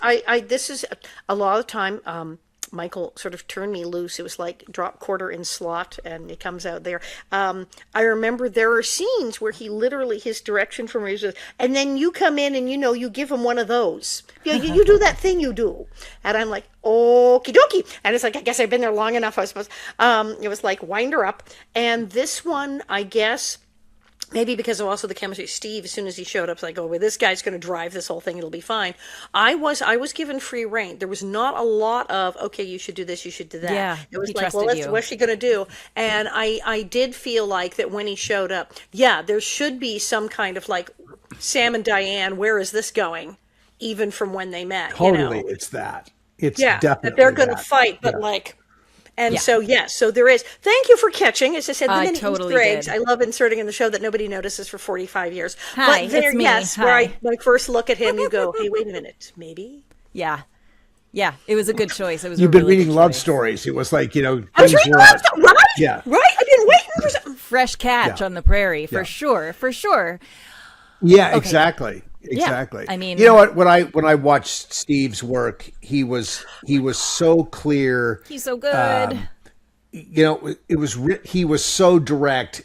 This is a lot of the time, Michael sort of turned me loose. It was like drop quarter in slot, and it comes out there. I remember there are scenes where he literally, his direction from me was, and then you come in and, you give him one of those. You do that thing you do. And I'm like, okie dokie. And it's like, I guess I've been there long enough, I suppose. It was like, wind her up. And this one, I guess, maybe because of also the chemistry, Steve, as soon as he showed up, it's like, oh, well, this guy's going to drive this whole thing. It'll be fine. I was given free reign. There was not a lot of, okay, you should do this, you should do that. Yeah, it was he like, trusted you. what's she going to do? And I did feel like that when he showed up, there should be some kind of like, Sam and Diane, where is this going? Even from when they met. Totally, it's that. It's definitely that they're going to that. fight, but like... And so there is. Thank you for catching. As I said, the I many totally Easter eggs. did. I love inserting in the show that nobody notices for 45 years. Hi, but there, it's me. yes, Hi. where I first look at him, you go, hey, wait a minute, maybe? Yeah. Yeah, it was a good choice. It was. You've a been really reading good love choice. stories. It was like, I was things reading were- love stories, right? Yeah. Right? I've been waiting for something. Fresh catch on the prairie, for sure, for sure. Yeah, exactly. Exactly. I mean, you know what? When I watched Steve's work, he was so clear. He's so good. He was so direct.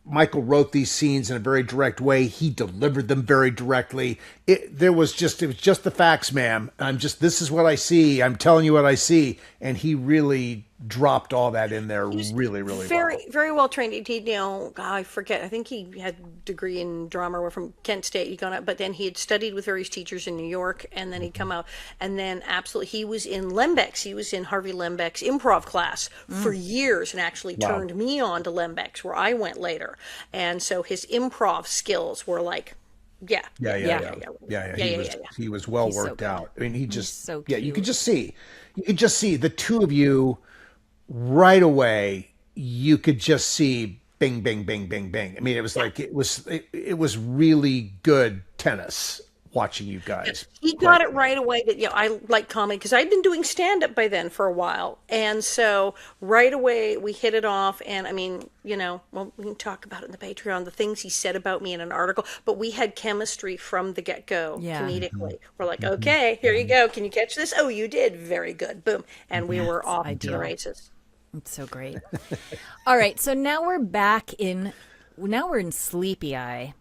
Michael wrote these scenes in a very direct way. He delivered them very directly. It was just the facts, ma'am. This is what I see. I'm telling you what I see. And he really dropped all that in there really, really Very, well. very well trained. I forget. I think he had a degree in drama or from Kent State. He'd gone out, but then he had studied with various teachers in New York, and then he'd come out. And then absolutely, he was in Lembeck's. He was in Harvey Lembeck's improv class for years and actually turned me on to Lembeck's, where I went later. And so his improv skills were like, Yeah. He was well He's so worked good. out. I mean, he just, so you cute. could just see the two of you right away. You could just see bing, bing, bing, bing, bing. I mean, it was like, it was really good tennis watching you guys. He got it right away that, I like comedy because I'd been doing stand-up by then for a while. And so right away we hit it off. And I mean, well, we can talk about it in the Patreon, the things he said about me in an article, but we had chemistry from the get-go comedically. We're like, okay, here you go. Can you catch this? Oh, you did. Very good. Boom. And we were off to the races. It's so great. All right, so now we're in Sleepy Eye.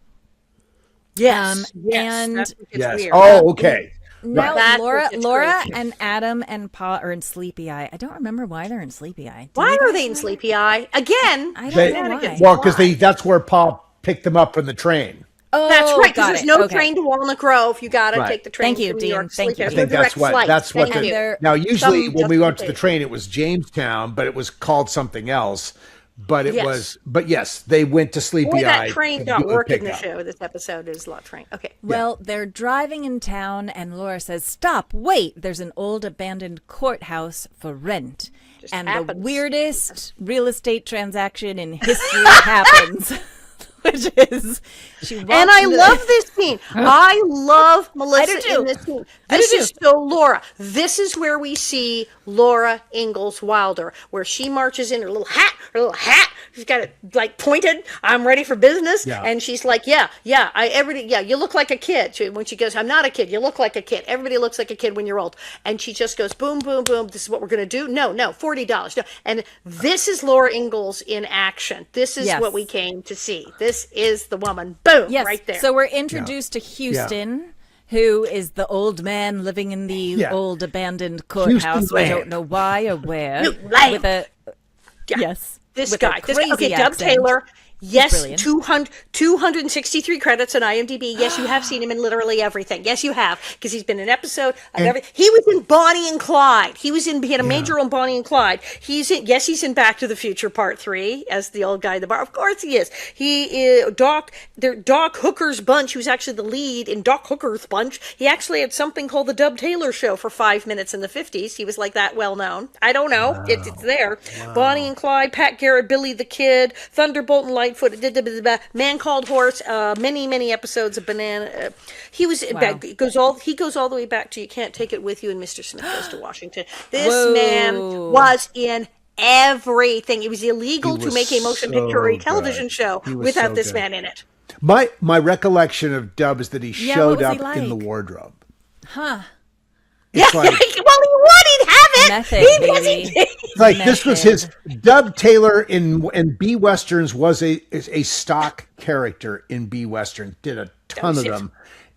Yes. And that's what gets weird. Oh, okay. now That's Laura what gets Laura crazy. and Adam and Paul are in SleepyEye. I don't remember why they're in Sleepy Eye. Do Why you are guys they in know? Sleepy Eye? Again, I don't know why. Well, because that's where Paul picked them up from the train. Oh, that's right, because got there's it. no Okay. train to Walnut Grove. You got to Right. take the train Thank you, from New Dean. York. Thank you. I There's think no direct flight. that's what Thank the- you. now usually Some when we went to the justification. train it was Jamestown, but it was called something else. But it Yes. was yes, they went to Sleepy Boy, Eye. that train to got do a work in the pickup. show. This episode is a lot of train. Okay. Well, they're driving in town, and Laura says, "Stop! Wait! There's an old abandoned courthouse for rent." And the happens. weirdest real estate transaction in history happens, which is she walks And I into- love this scene. I love Melissa too. in this scene. I This do is so Laura. This is where we see Laura Ingalls Wilder, where she marches in her little hat. She's got it like pointed. I'm ready for business. Yeah. And she's like, you look like a kid. When she goes, I'm not a kid. You look like a kid. Everybody looks like a kid when you're old. And she just goes, boom, boom, boom. This is what we're going to do. No, $40. No. And this is Laura Ingalls in action. This is Yes. what we came to see. This is the woman. Boom. Yes. Right there. So we're introduced to Houston, who is the old man living in the old abandoned courthouse. I don't know why or where. New land. With a Yeah. yes. This with guy. a crazy Doug accent. Taylor Yes, 263 credits on IMDb. Yes, you have seen him in literally everything. Yes, you have, because he's been in an episode of everything. He was in Bonnie and Clyde. He had a major role in Bonnie and Clyde. He's in Back to the Future Part 3 as the old guy in the bar. Of course he is. He is Doc Hooker's Bunch. He was actually the lead in Doc Hooker's Bunch. He actually had something called the Dub Taylor Show for 5 minutes in the 50s. He was like that well known. I don't know. Wow. It's there. Wow. Bonnie and Clyde, Pat Garrett, Billy the Kid, Thunderbolt and Lightfoot, Man Called Horse, many episodes of Banana. He goes all the way back to You Can't Take It With You and Mr. Smith Goes to Washington. This man was in everything. It was illegal to make a motion picture or a television show without this man in it. My recollection of Dub is that he showed up in the wardrobe. Huh. It's like, well, he'd have it. Method, like this was his Dub Taylor in B Westerns was a stock character in B Westerns. Did a ton of them,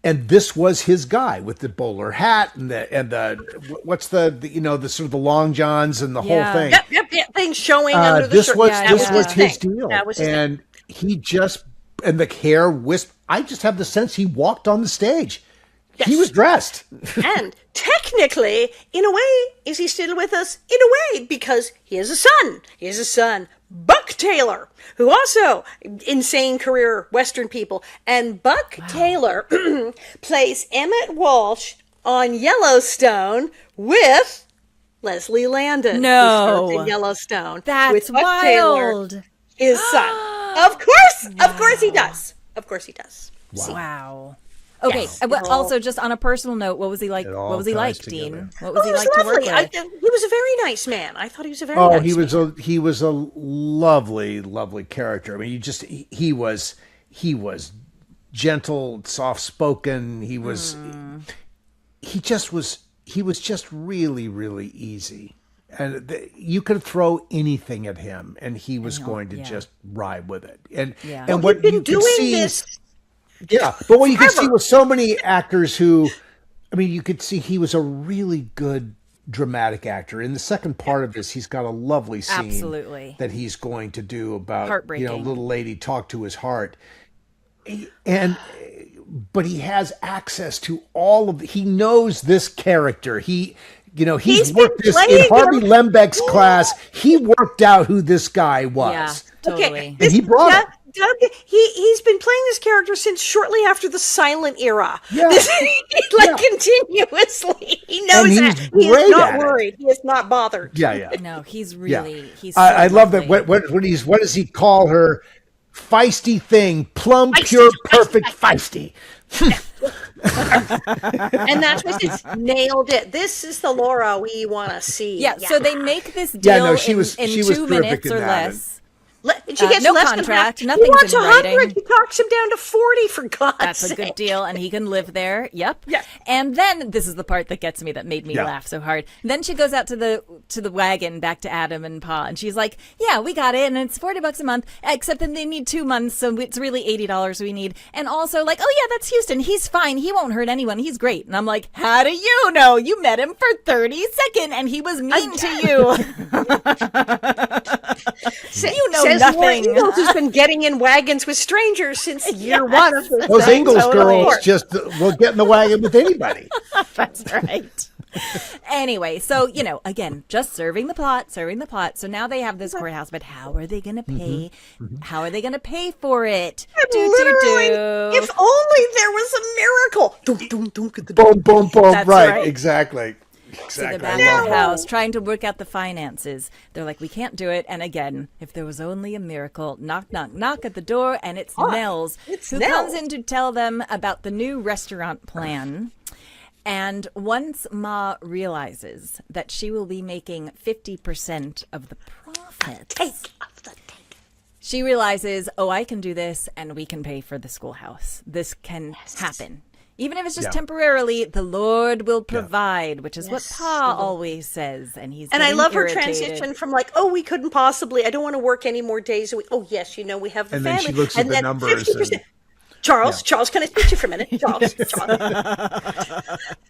and this was his guy with the bowler hat and the what's the sort of the long johns and the whole thing. Yep. Things showing under the shirt. This was his deal, and he just and the hair wisp. I just have the sense he walked on the stage. Yes. He was dressed. And technically, in a way, is he still with us? In a way, because he has a son. He has a son, Buck Taylor, who also insane career Western people. And Buck Taylor plays Emmett Walsh on Yellowstone with Leslie Landon. No. Who starts in Yellowstone. That's with Buck wild. Taylor, his son. Of course he does. Of course he does. Wow. Okay. Yes. Also, just on a personal note, what was he like? What was he like, Dean? What was he like lovely. to work with? He was a very nice man. I thought he was a very nice man. He was a lovely, lovely character. I mean, he was gentle, soft spoken. He was just really, really easy. And you could throw anything at him, and he was going to just ride with it. And what you could see. Yeah, but what you can see with so many actors who, I mean, you could see he was a really good dramatic actor. In the second part of this, he's got a lovely scene that he's going to do about, little lady talk to his heart. But he has access to he knows this character. He's worked this in Harvey Lembeck's class. He worked out who this guy was. Yeah, totally. Okay, and he brought it. Doug, he's been playing this character since shortly after the silent era. Yeah. Continuously. He knows that. He is not worried. He is not bothered. Yeah. No, he's really, he's so I love that. What does he call her? Feisty thing. Plum, pure, perfect, feisty. And that's what it's nailed it. This is the Laura we want to see. Yeah, so they make this deal in 2 minutes or less. She gets no less contract, than nothing's he wants in 100. writing. He talks him down to 40 for God's sake. That's a good deal, and he can live there. Yep. Yeah. And then this is the part that gets me, that made me laugh so hard. Then she goes out to the wagon back to Adam and Pa, and she's like, "Yeah, we got it, and it's $40 a month. Except that they need 2 months, so it's really $80 we need." And also, like, "Oh yeah, that's Houston. He's fine. He won't hurt anyone. He's great." And I'm like, "How do you know? You met him for 30 seconds, and he was mean to you." You know nothing. Who's been getting in wagons with strangers since year one of this. Those Ingalls girls just will get in the wagon with anybody. That's right. Anyway, so, again, just serving the plot. So now they have this courthouse, but how are they going to pay? How are they going to pay for it? If only there was a miracle. Boom, boom, boom. That's right, exactly. So they're back at the house trying to work out the finances. They're like, "We can't do it." And again, if there was only a miracle, knock, knock, knock at the door, and it's Nels who comes in to tell them about the new restaurant plan. And once Ma realizes that she will be making 50% of the profits, she realizes, I can do this, and we can pay for the schoolhouse. This can happen. Even if it's just temporarily, the Lord will provide, which is what Pa always says. And I love irritated. her transition from like, we couldn't possibly, I don't want to work any more days a week. Oh, yes, we have the and family. Then she looks at the numbers. 50%. Charles, can I speak to you for a minute? Charles.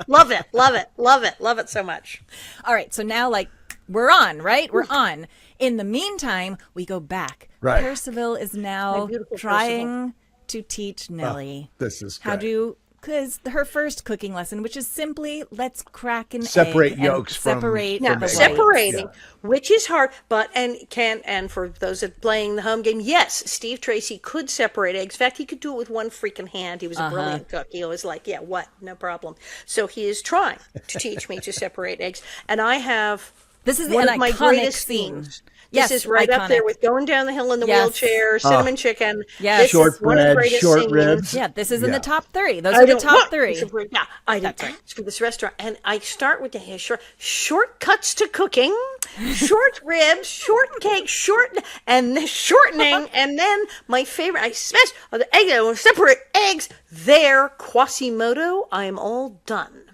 Love it so much. All right, so now, we're on, right? We're on. In the meantime, we go back. Right. Percival is now trying to teach Nellie this is how great. to, because her first cooking lesson, which is simply let's crack an Separate egg yolks and from separate Now, the whites. separating, which is hard, but and for those that playing the home game, yes, Steve Tracy could separate eggs. In fact, he could do it with one freaking hand. He was a brilliant cook. He was like, yeah, what? No problem. So he is trying to teach me to separate eggs. And I have This is one an of my iconic greatest scene. scenes. Yes, This is right iconic. up there with going down the hill in the wheelchair, cinnamon chicken. Yes. This is one of the Shortbread, greatest short scenes. ribs. Yeah, this is in the top 3. Those I are the don't top want 3. Yeah, I did That's right. for this restaurant, and I start with the shortcuts to cooking, short ribs, shortcake, and the shortening, and then my favorite, I smash the egg, I want to separate eggs. There, Quasimodo, I am all done.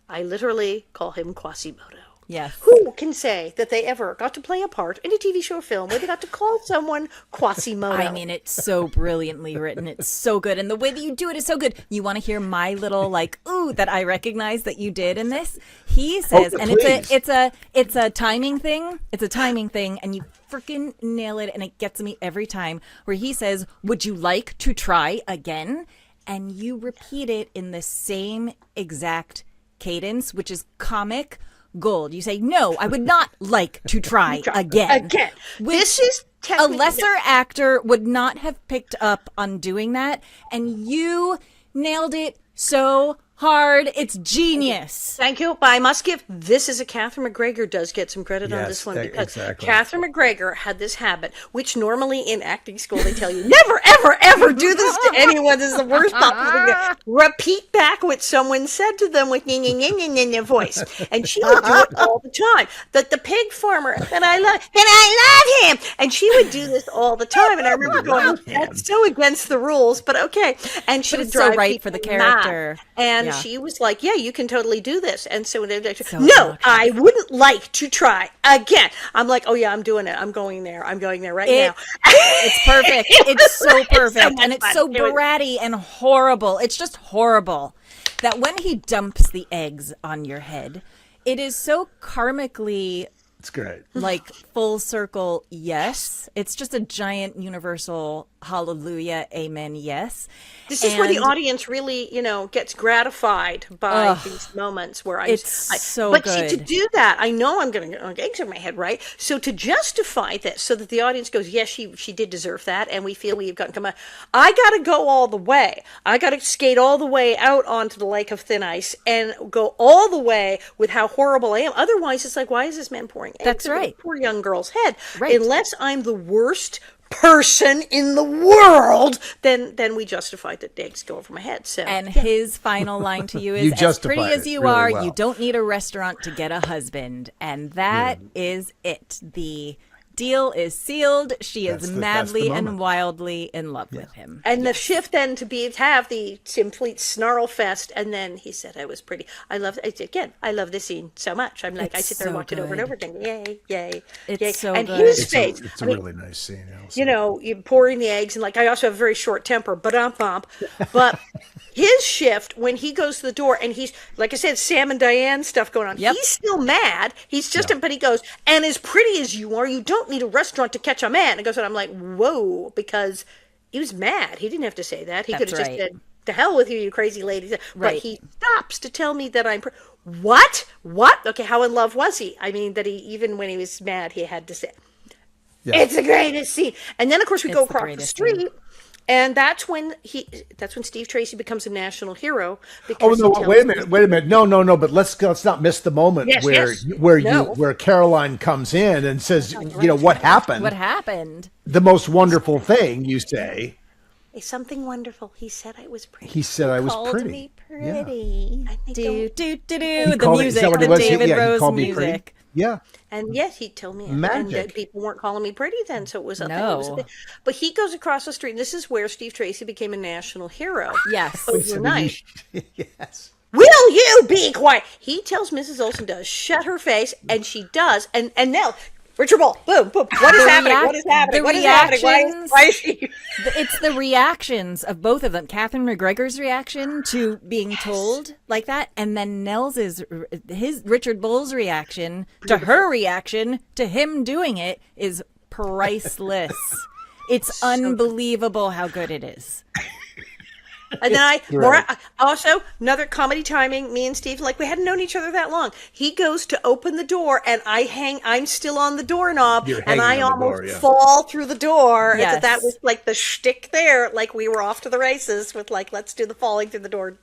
I literally call him Quasimodo. Yes. Who can say that they ever got to play a part in a TV show or film where they got to call someone Quasimodo? I mean, it's so brilliantly written. It's so good. And the way that you do it is so good. You want to hear my little, like, ooh, that I recognize that you did in this? He says, and it's a timing thing. It's a timing thing. And you freaking nail it. And it gets me every time where he says, would you like to try again? And you repeat it in the same exact cadence, which is comic gold. You say, no, I would not like to try again. This is a lesser actor would not have picked up on doing that, and you nailed it so hard. It's genius. Thank you. But I must give, this is a Catherine McGregor does get some credit on this one, because Catherine McGregor had this habit, which normally in acting school they tell you, never, ever, ever do this to anyone. This is the worst possible thing. Repeat back what someone said to them with your voice. And she would do it all the time. That the pig farmer that I love him. And she would do this all the time. And I remember going, that's so against the rules, but okay. And she But would it's drive so right for the people mad. character. And she was like, yeah, you can totally do this. And so, no, I wouldn't like to try again. I'm like, oh yeah, I'm doing it. I'm going there right now. It's perfect. It's so perfect. so And it's so bratty and horrible. It's just horrible that when he dumps the eggs on your head, it is so karmically, it's great. like, full circle yes. It's just a giant universal hallelujah, amen, yes. This is where the audience really, gets gratified by these moments where so but good. See, to do that, I know I'm going to get eggs in my head, right? So to justify this, so that the audience goes, yes, she did deserve that, and we feel we've gotten come out. I got to go all the way. I got to skate all the way out onto the lake of thin ice and go all the way with how horrible I am. Otherwise, it's like, why is this man pouring eggs That's over right. the poor young girl's head? Right. Unless I'm the worst person in the world, then we justified that the eggs go over my head. So, and his final line to you is, as pretty as you really are, well. you don't need a restaurant to get a husband. And that is it. The deal is sealed. She is madly and wildly in love with him. And the shift then to have the complete snarl fest, and then he said I was pretty. I love this scene so much. I'm like, I sit there and watch it over and over again. Yay, yay, It's yay. so and good. his face. It's a really nice scene. You pouring the eggs, and like I also have a very short temper, but his shift when he goes to the door, and he's, like I said, Sam and Diane stuff going on. Yep. He's still mad. He's just, but he goes, and as pretty as you are, you don't need a restaurant to catch a man. And goes, and I'm like, whoa, because he was mad. He didn't have to say that. He could have just said, to hell with you, you crazy lady. But he stops to tell me that I'm what? Okay, how in love was he? I mean, that he, even when he was mad, he had to say, it's the greatest scene. And then, of course, we go across the street. Scene. And that's when Steve Tracy becomes a national hero. Because wait a minute. No. But let's not miss the moment where Caroline comes in and says, what happened? What happened? The most wonderful thing, you say. Something wonderful. He said I was pretty. He said I was called pretty. Me pretty. Yeah. Do. The music, the David Rose music. Yeah. And yes, he told me. Magic. And people weren't calling me pretty then, so it was a thing. But he goes across the street, and this is where Steve Tracy became a national hero. Yes. Overnight. Yes. Will you be quiet? He tells Mrs. Olsen to shut her face, and she does. And now, Richard Bull, boom, boom. What is happening? What is happening? What is happening? Why is she? It's the reactions of both of them. Catherine McGregor's reaction to being told like that, and then his Richard Bull's reaction to her reaction to him doing it is priceless. It's unbelievable how good it is. And then also another comedy timing. Me and Steve, like we hadn't known each other that long. He goes to open the door, and I'm still on the doorknob, and I almost fall through the door. Yes. That was like the shtick there, like we were off to the races with like, let's do the falling through the door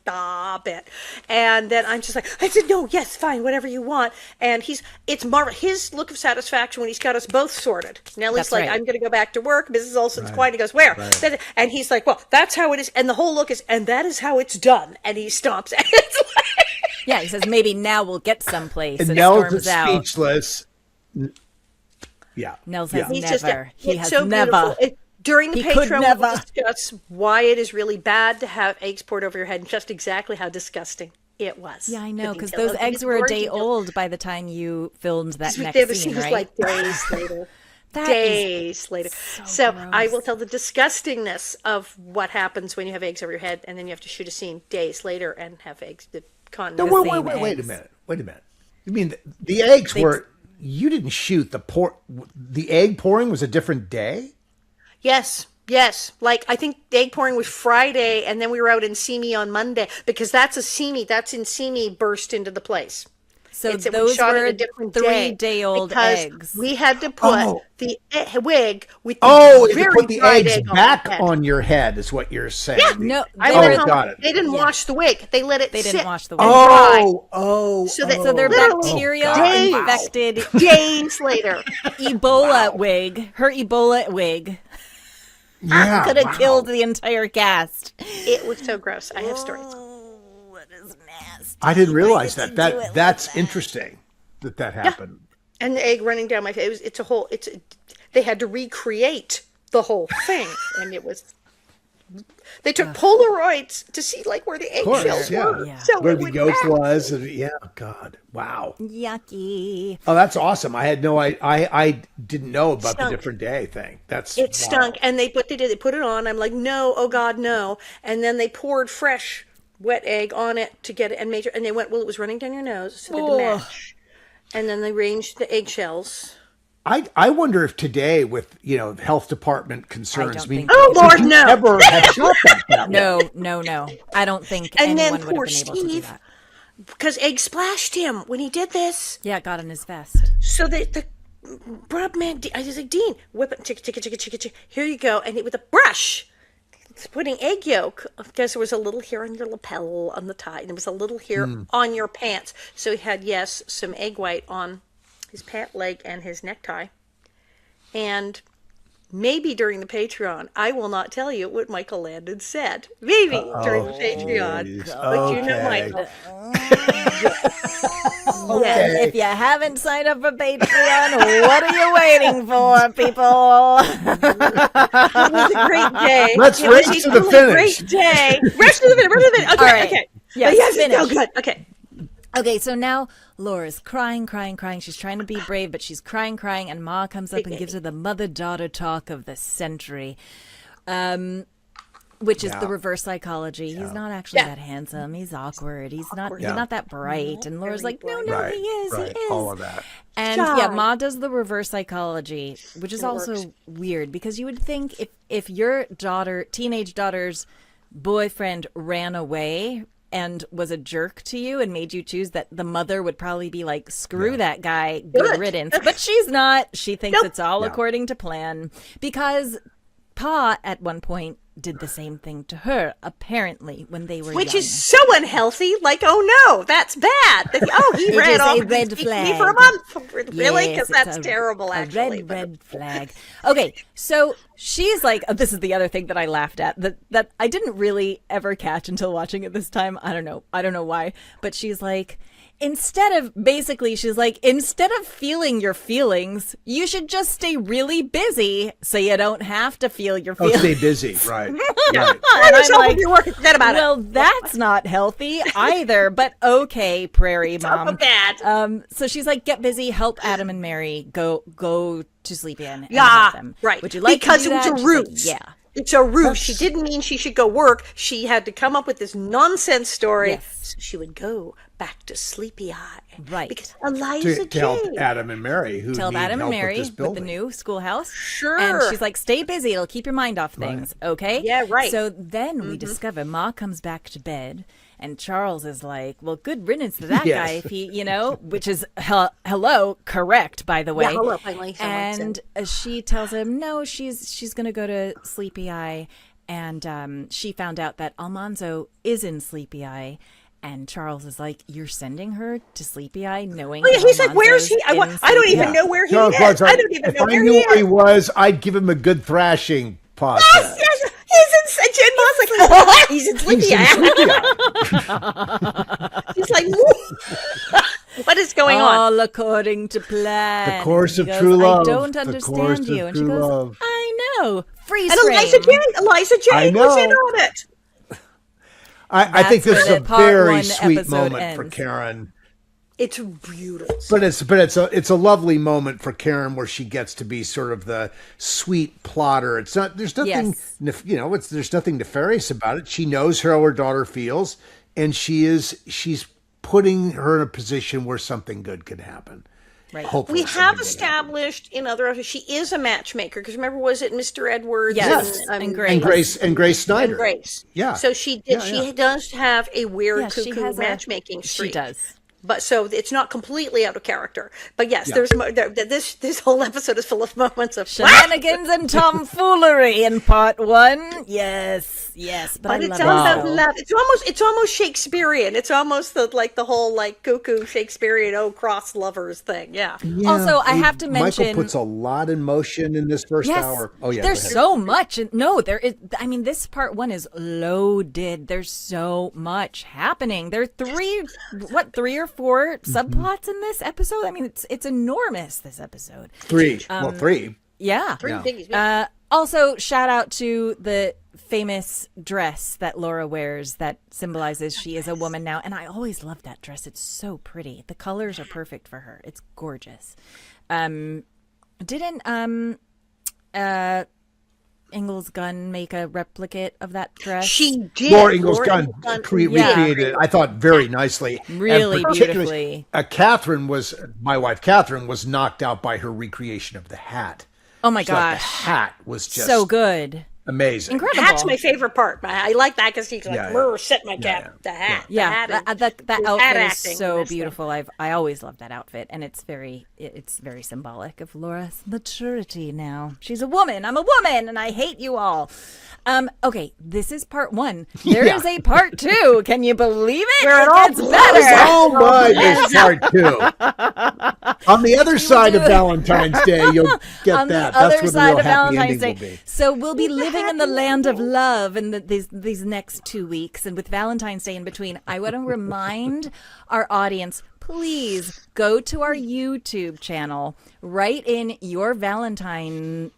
bit. And then I'm just like, I said, no, yes, fine, whatever you want. And it's his look of satisfaction when he's got us both sorted. Nellie's like, I'm going to go back to work. Mrs. Olson's quiet. He goes, where? Right. And he's like, well, that's how it is. And the whole look is, and that is how it's done. And he stomps. Yeah, he says, maybe now we'll get someplace. And Nell's speechless. Yeah. Nell says He's never. He has so never. During the Patreon, we'll discuss why it is really bad to have eggs poured over your head and just exactly how disgusting it was. Yeah, I know, because those eggs were a day old by the time you filmed that next scene, right? Like days later. Days later. So I will tell the disgustingness of what happens when you have eggs over your head, and then you have to shoot a scene days later and have eggs. Wait a minute. You mean the eggs were? You didn't shoot the egg pouring was a different day? Yes. Like I think the egg pouring was Friday, and then we were out in Simi on Monday because that's in Simi burst into the place. So those were 3-day-old eggs. We had to put the wig with you put the eggs back on your head is what you're saying. Yeah. No, got it. They didn't wash the wig. They let it sit. They didn't wash the wig. So their bacteria infected days later. Ebola wig. Her Ebola wig. Yeah, could have killed the entire cast. It was so gross. I have stories. What is nasty? I didn't realize that. That's interesting that happened. Yeah. And the egg running down my face. They had to recreate the whole thing, and it was. They took Polaroids to see like where the eggshells were. Yeah. So where the yolk was. God. Wow. Yucky. Oh, that's awesome. I had no I didn't know about the different day thing. It stunk. And they put it on. I'm like, no, oh God, no. And then they poured fresh wet egg on it to get it and they went, well, it was running down your nose, so they had to match. And then they arranged the eggshells. I wonder if today, with health department concerns, Lord, no, ever have shot that No. I don't think anyone would have been able to do that. Because egg splashed him when he did this. Yeah, it got in his vest. So the Brub man, I was like, Dean, whip it, chicka, here you go, and with a brush, putting egg yolk. Because there was a little hair on your lapel on the tie, and there was a little hair on your pants. So he had some egg white on his pant leg and his necktie. And maybe during the Patreon, I will not tell you what Michael Landon said. Maybe during the Patreon. But you know Michael. Okay. If you haven't signed up for Patreon, what are you waiting for, people? It was a great day. Let's race to the finish. Great day. Race to the finish. Okay, right. okay. Yes, finish. So good. Okay, so now Laura's crying. She's trying to be brave, but she's crying, and Ma comes up and gives her the mother-daughter talk of the century, which is the reverse psychology. He's not actually that handsome. He's awkward. He's not that bright. And Laura's like, no, he is. He is. All of that. And Ma does the reverse psychology, which is also weird because you would think if your teenage daughter's boyfriend ran away and was a jerk to you and made you choose, that the mother would probably be like, screw that guy, good riddance. But she's not. She thinks it's all according to plan because Pa at one point did the same thing to her, apparently, when they were Which young. is so unhealthy. Like, oh no, that's bad. He ran off and didn't speak to me for a month. Really? Because that's terrible, actually. Red flag. Okay, so she's like, this is the other thing that I laughed at, that I didn't really ever catch until watching it this time. I don't know why. But she's like, instead of feeling your feelings, you should just stay really busy so you don't have to feel your feelings. Stay busy, right? Yeah. Right. And I'm like, you're working. Forget about well, that's not healthy either. But okay, Prairie Mom. So bad. So she's like, get busy, help Adam and Mary go to sleep in. And Yeah, help them. right. Would you like because to do it was that? a She's ruse. like, yeah. It's a ruse. She didn't mean she should go work. She had to come up with this nonsense story. Yes. So she would go back to Sleepy Eye. Right. Because Eliza To help Jane. Adam and Mary, who Tell need Adam and help Mary with, this with the building. new schoolhouse. Sure. And she's like, stay busy. It'll keep your mind off things. Okay? Yeah, right. So then we discover Ma comes back to bed and Charles is like, well, good riddance to that Yes. guy if he, which is, hello, correct, by the way. Yeah, hello, finally someone And she tells him, no, she's going to go to Sleepy Eye. And she found out that Almanzo is in Sleepy Eye. And Charles is like, you're sending her to Sleepy Eye knowing Oh, yeah, he's like, Almanzo's where's he? I in don't Sleepy even Eye." know where he Charles is. was like, I don't even know if I where knew he where he is. was, I'd give him a good thrashing process. Yes, he's in. Jen Ma's like, he's in Sleepy Eye. He's like, what is going on? All according to plan. The course And of he true goes, love. I don't The understand course you. of And she true goes, love. I know. Freeze And frame. Eliza Jane know. was in on it. I think That's this is where a the part very one sweet episode moment for ends. Karen. It's beautiful. But it's a lovely moment for Karen where she gets to be sort of the sweet plotter. It's not there's nothing Yes. there's nothing nefarious about it. She knows how her daughter feels, and she's putting her in a position where something good can happen. Right. Hopefully We something have good established in other episodes she is a matchmaker because remember was it Mr. Edwards Yes, and Grace. And Grace Snyder. and Grace. Yeah. So she Yeah, she does have a weird Yeah, she cuckoo has matchmaking She streak. does. But so it's not completely out of character. But yes, Yeah. there's this whole episode is full of moments of Shenanigans and tomfoolery in part one. Yes. But But I it's love all it. about so. love. It's almost Shakespearean. It's almost the whole like cuckoo Shakespearean cross lovers thing. Yeah. Also, I have to mention Michael puts a lot in motion in this first hour. Oh yeah, there's go ahead. so much. No, there is. I mean, this part one is loaded. There's so much happening. There are three or four subplots in this episode. I mean, it's enormous. This episode. three. Um, Three. Yeah. Biggies. Also, shout out to the famous dress that Laura wears that symbolizes she is a woman now. And I always love that dress. It's so pretty. The colors are perfect for her. It's gorgeous. Didn't Ingalls Gunn make a replicate of that dress? She did. Laura Ingalls Gunn Gunn recreated it, I thought, very nicely. Really And particularly, beautifully. My wife Catherine was knocked out by her recreation of the hat. Oh my She thought gosh. the hat was just So good. amazing. Incredible. That's my favorite part. I like that because he's like, Yeah, yeah. "Brr, set my cat." The hat. Yeah, the hat and- that the hat outfit is acting so in this beautiful. I always love that outfit, and it's very symbolic of Laura's maturity now. She's a woman. I'm a woman, and I hate you all. Okay, this is part one. There is a part two. Can you believe it? Where it It all gets blows better. Oh my, is part two. On the other side of Valentine's Day, you'll get On that. the other That's what the side real of happy Valentine's ending Day. will be. So we'll be living in the land of love in these next 2 weeks, and with Valentine's Day in between. I want to remind our audience, please go to our YouTube channel, write in your Valentine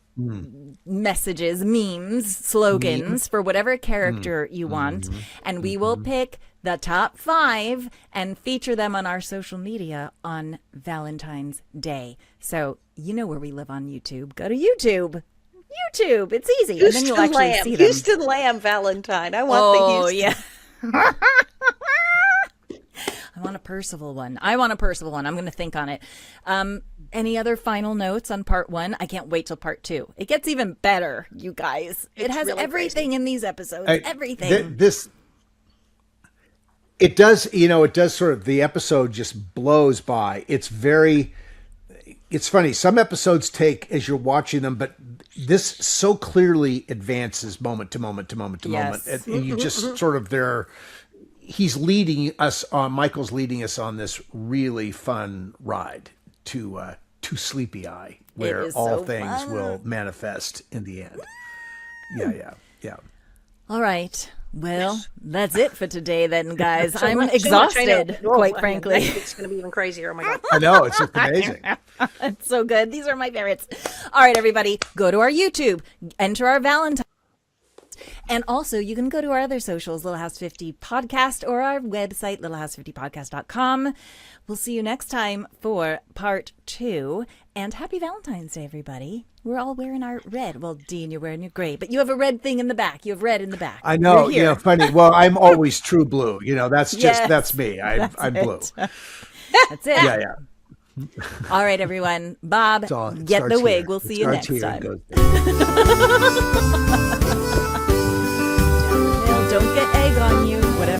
messages, memes, slogans for whatever character you want, and we will pick the top 5 and feature them on our social media on Valentine's Day. So you know where we live on YouTube. Go to YouTube. It's easy, and then you'll actually see them. Houston Lamb Valentine. I want the Houston. Yeah. I want a Percival one. I'm going to think on it. Any other final notes on part one? I can't wait till part 2. It gets even better, you guys. It has really everything in these episodes. Everything. It does sort of, the episode just blows by. It's funny. Some episodes take as you're watching them, but this so clearly advances moment to moment to moment to moment. Yes. And you just sort of he's leading us on, Michael's leading us on this really fun ride to Sleepy Eye, where is all so things fun. will manifest in the end. Yeah. All right. Well, that's it for today then, guys. I'm exhausted, quite frankly. It's going to be even crazier. Oh, my God. I know. It's just amazing. It's so good. These are my favorites. All right, everybody, go to our YouTube, enter our Valentine. And also, you can go to our other socials, Little House 50 Podcast, or our website, littlehouse50podcast.com. We'll see you next time for part 2. And happy Valentine's Day, everybody. We're all wearing our red. Well, Dean, you're wearing your gray, but you have a red thing in the back. You have red in the back. I know. Funny. Well, I'm always true blue. That's just, that's me. I'm blue. That's it. Yeah. All right, everyone. Bob, get the wig. We'll see you next time. Don't get egg on you.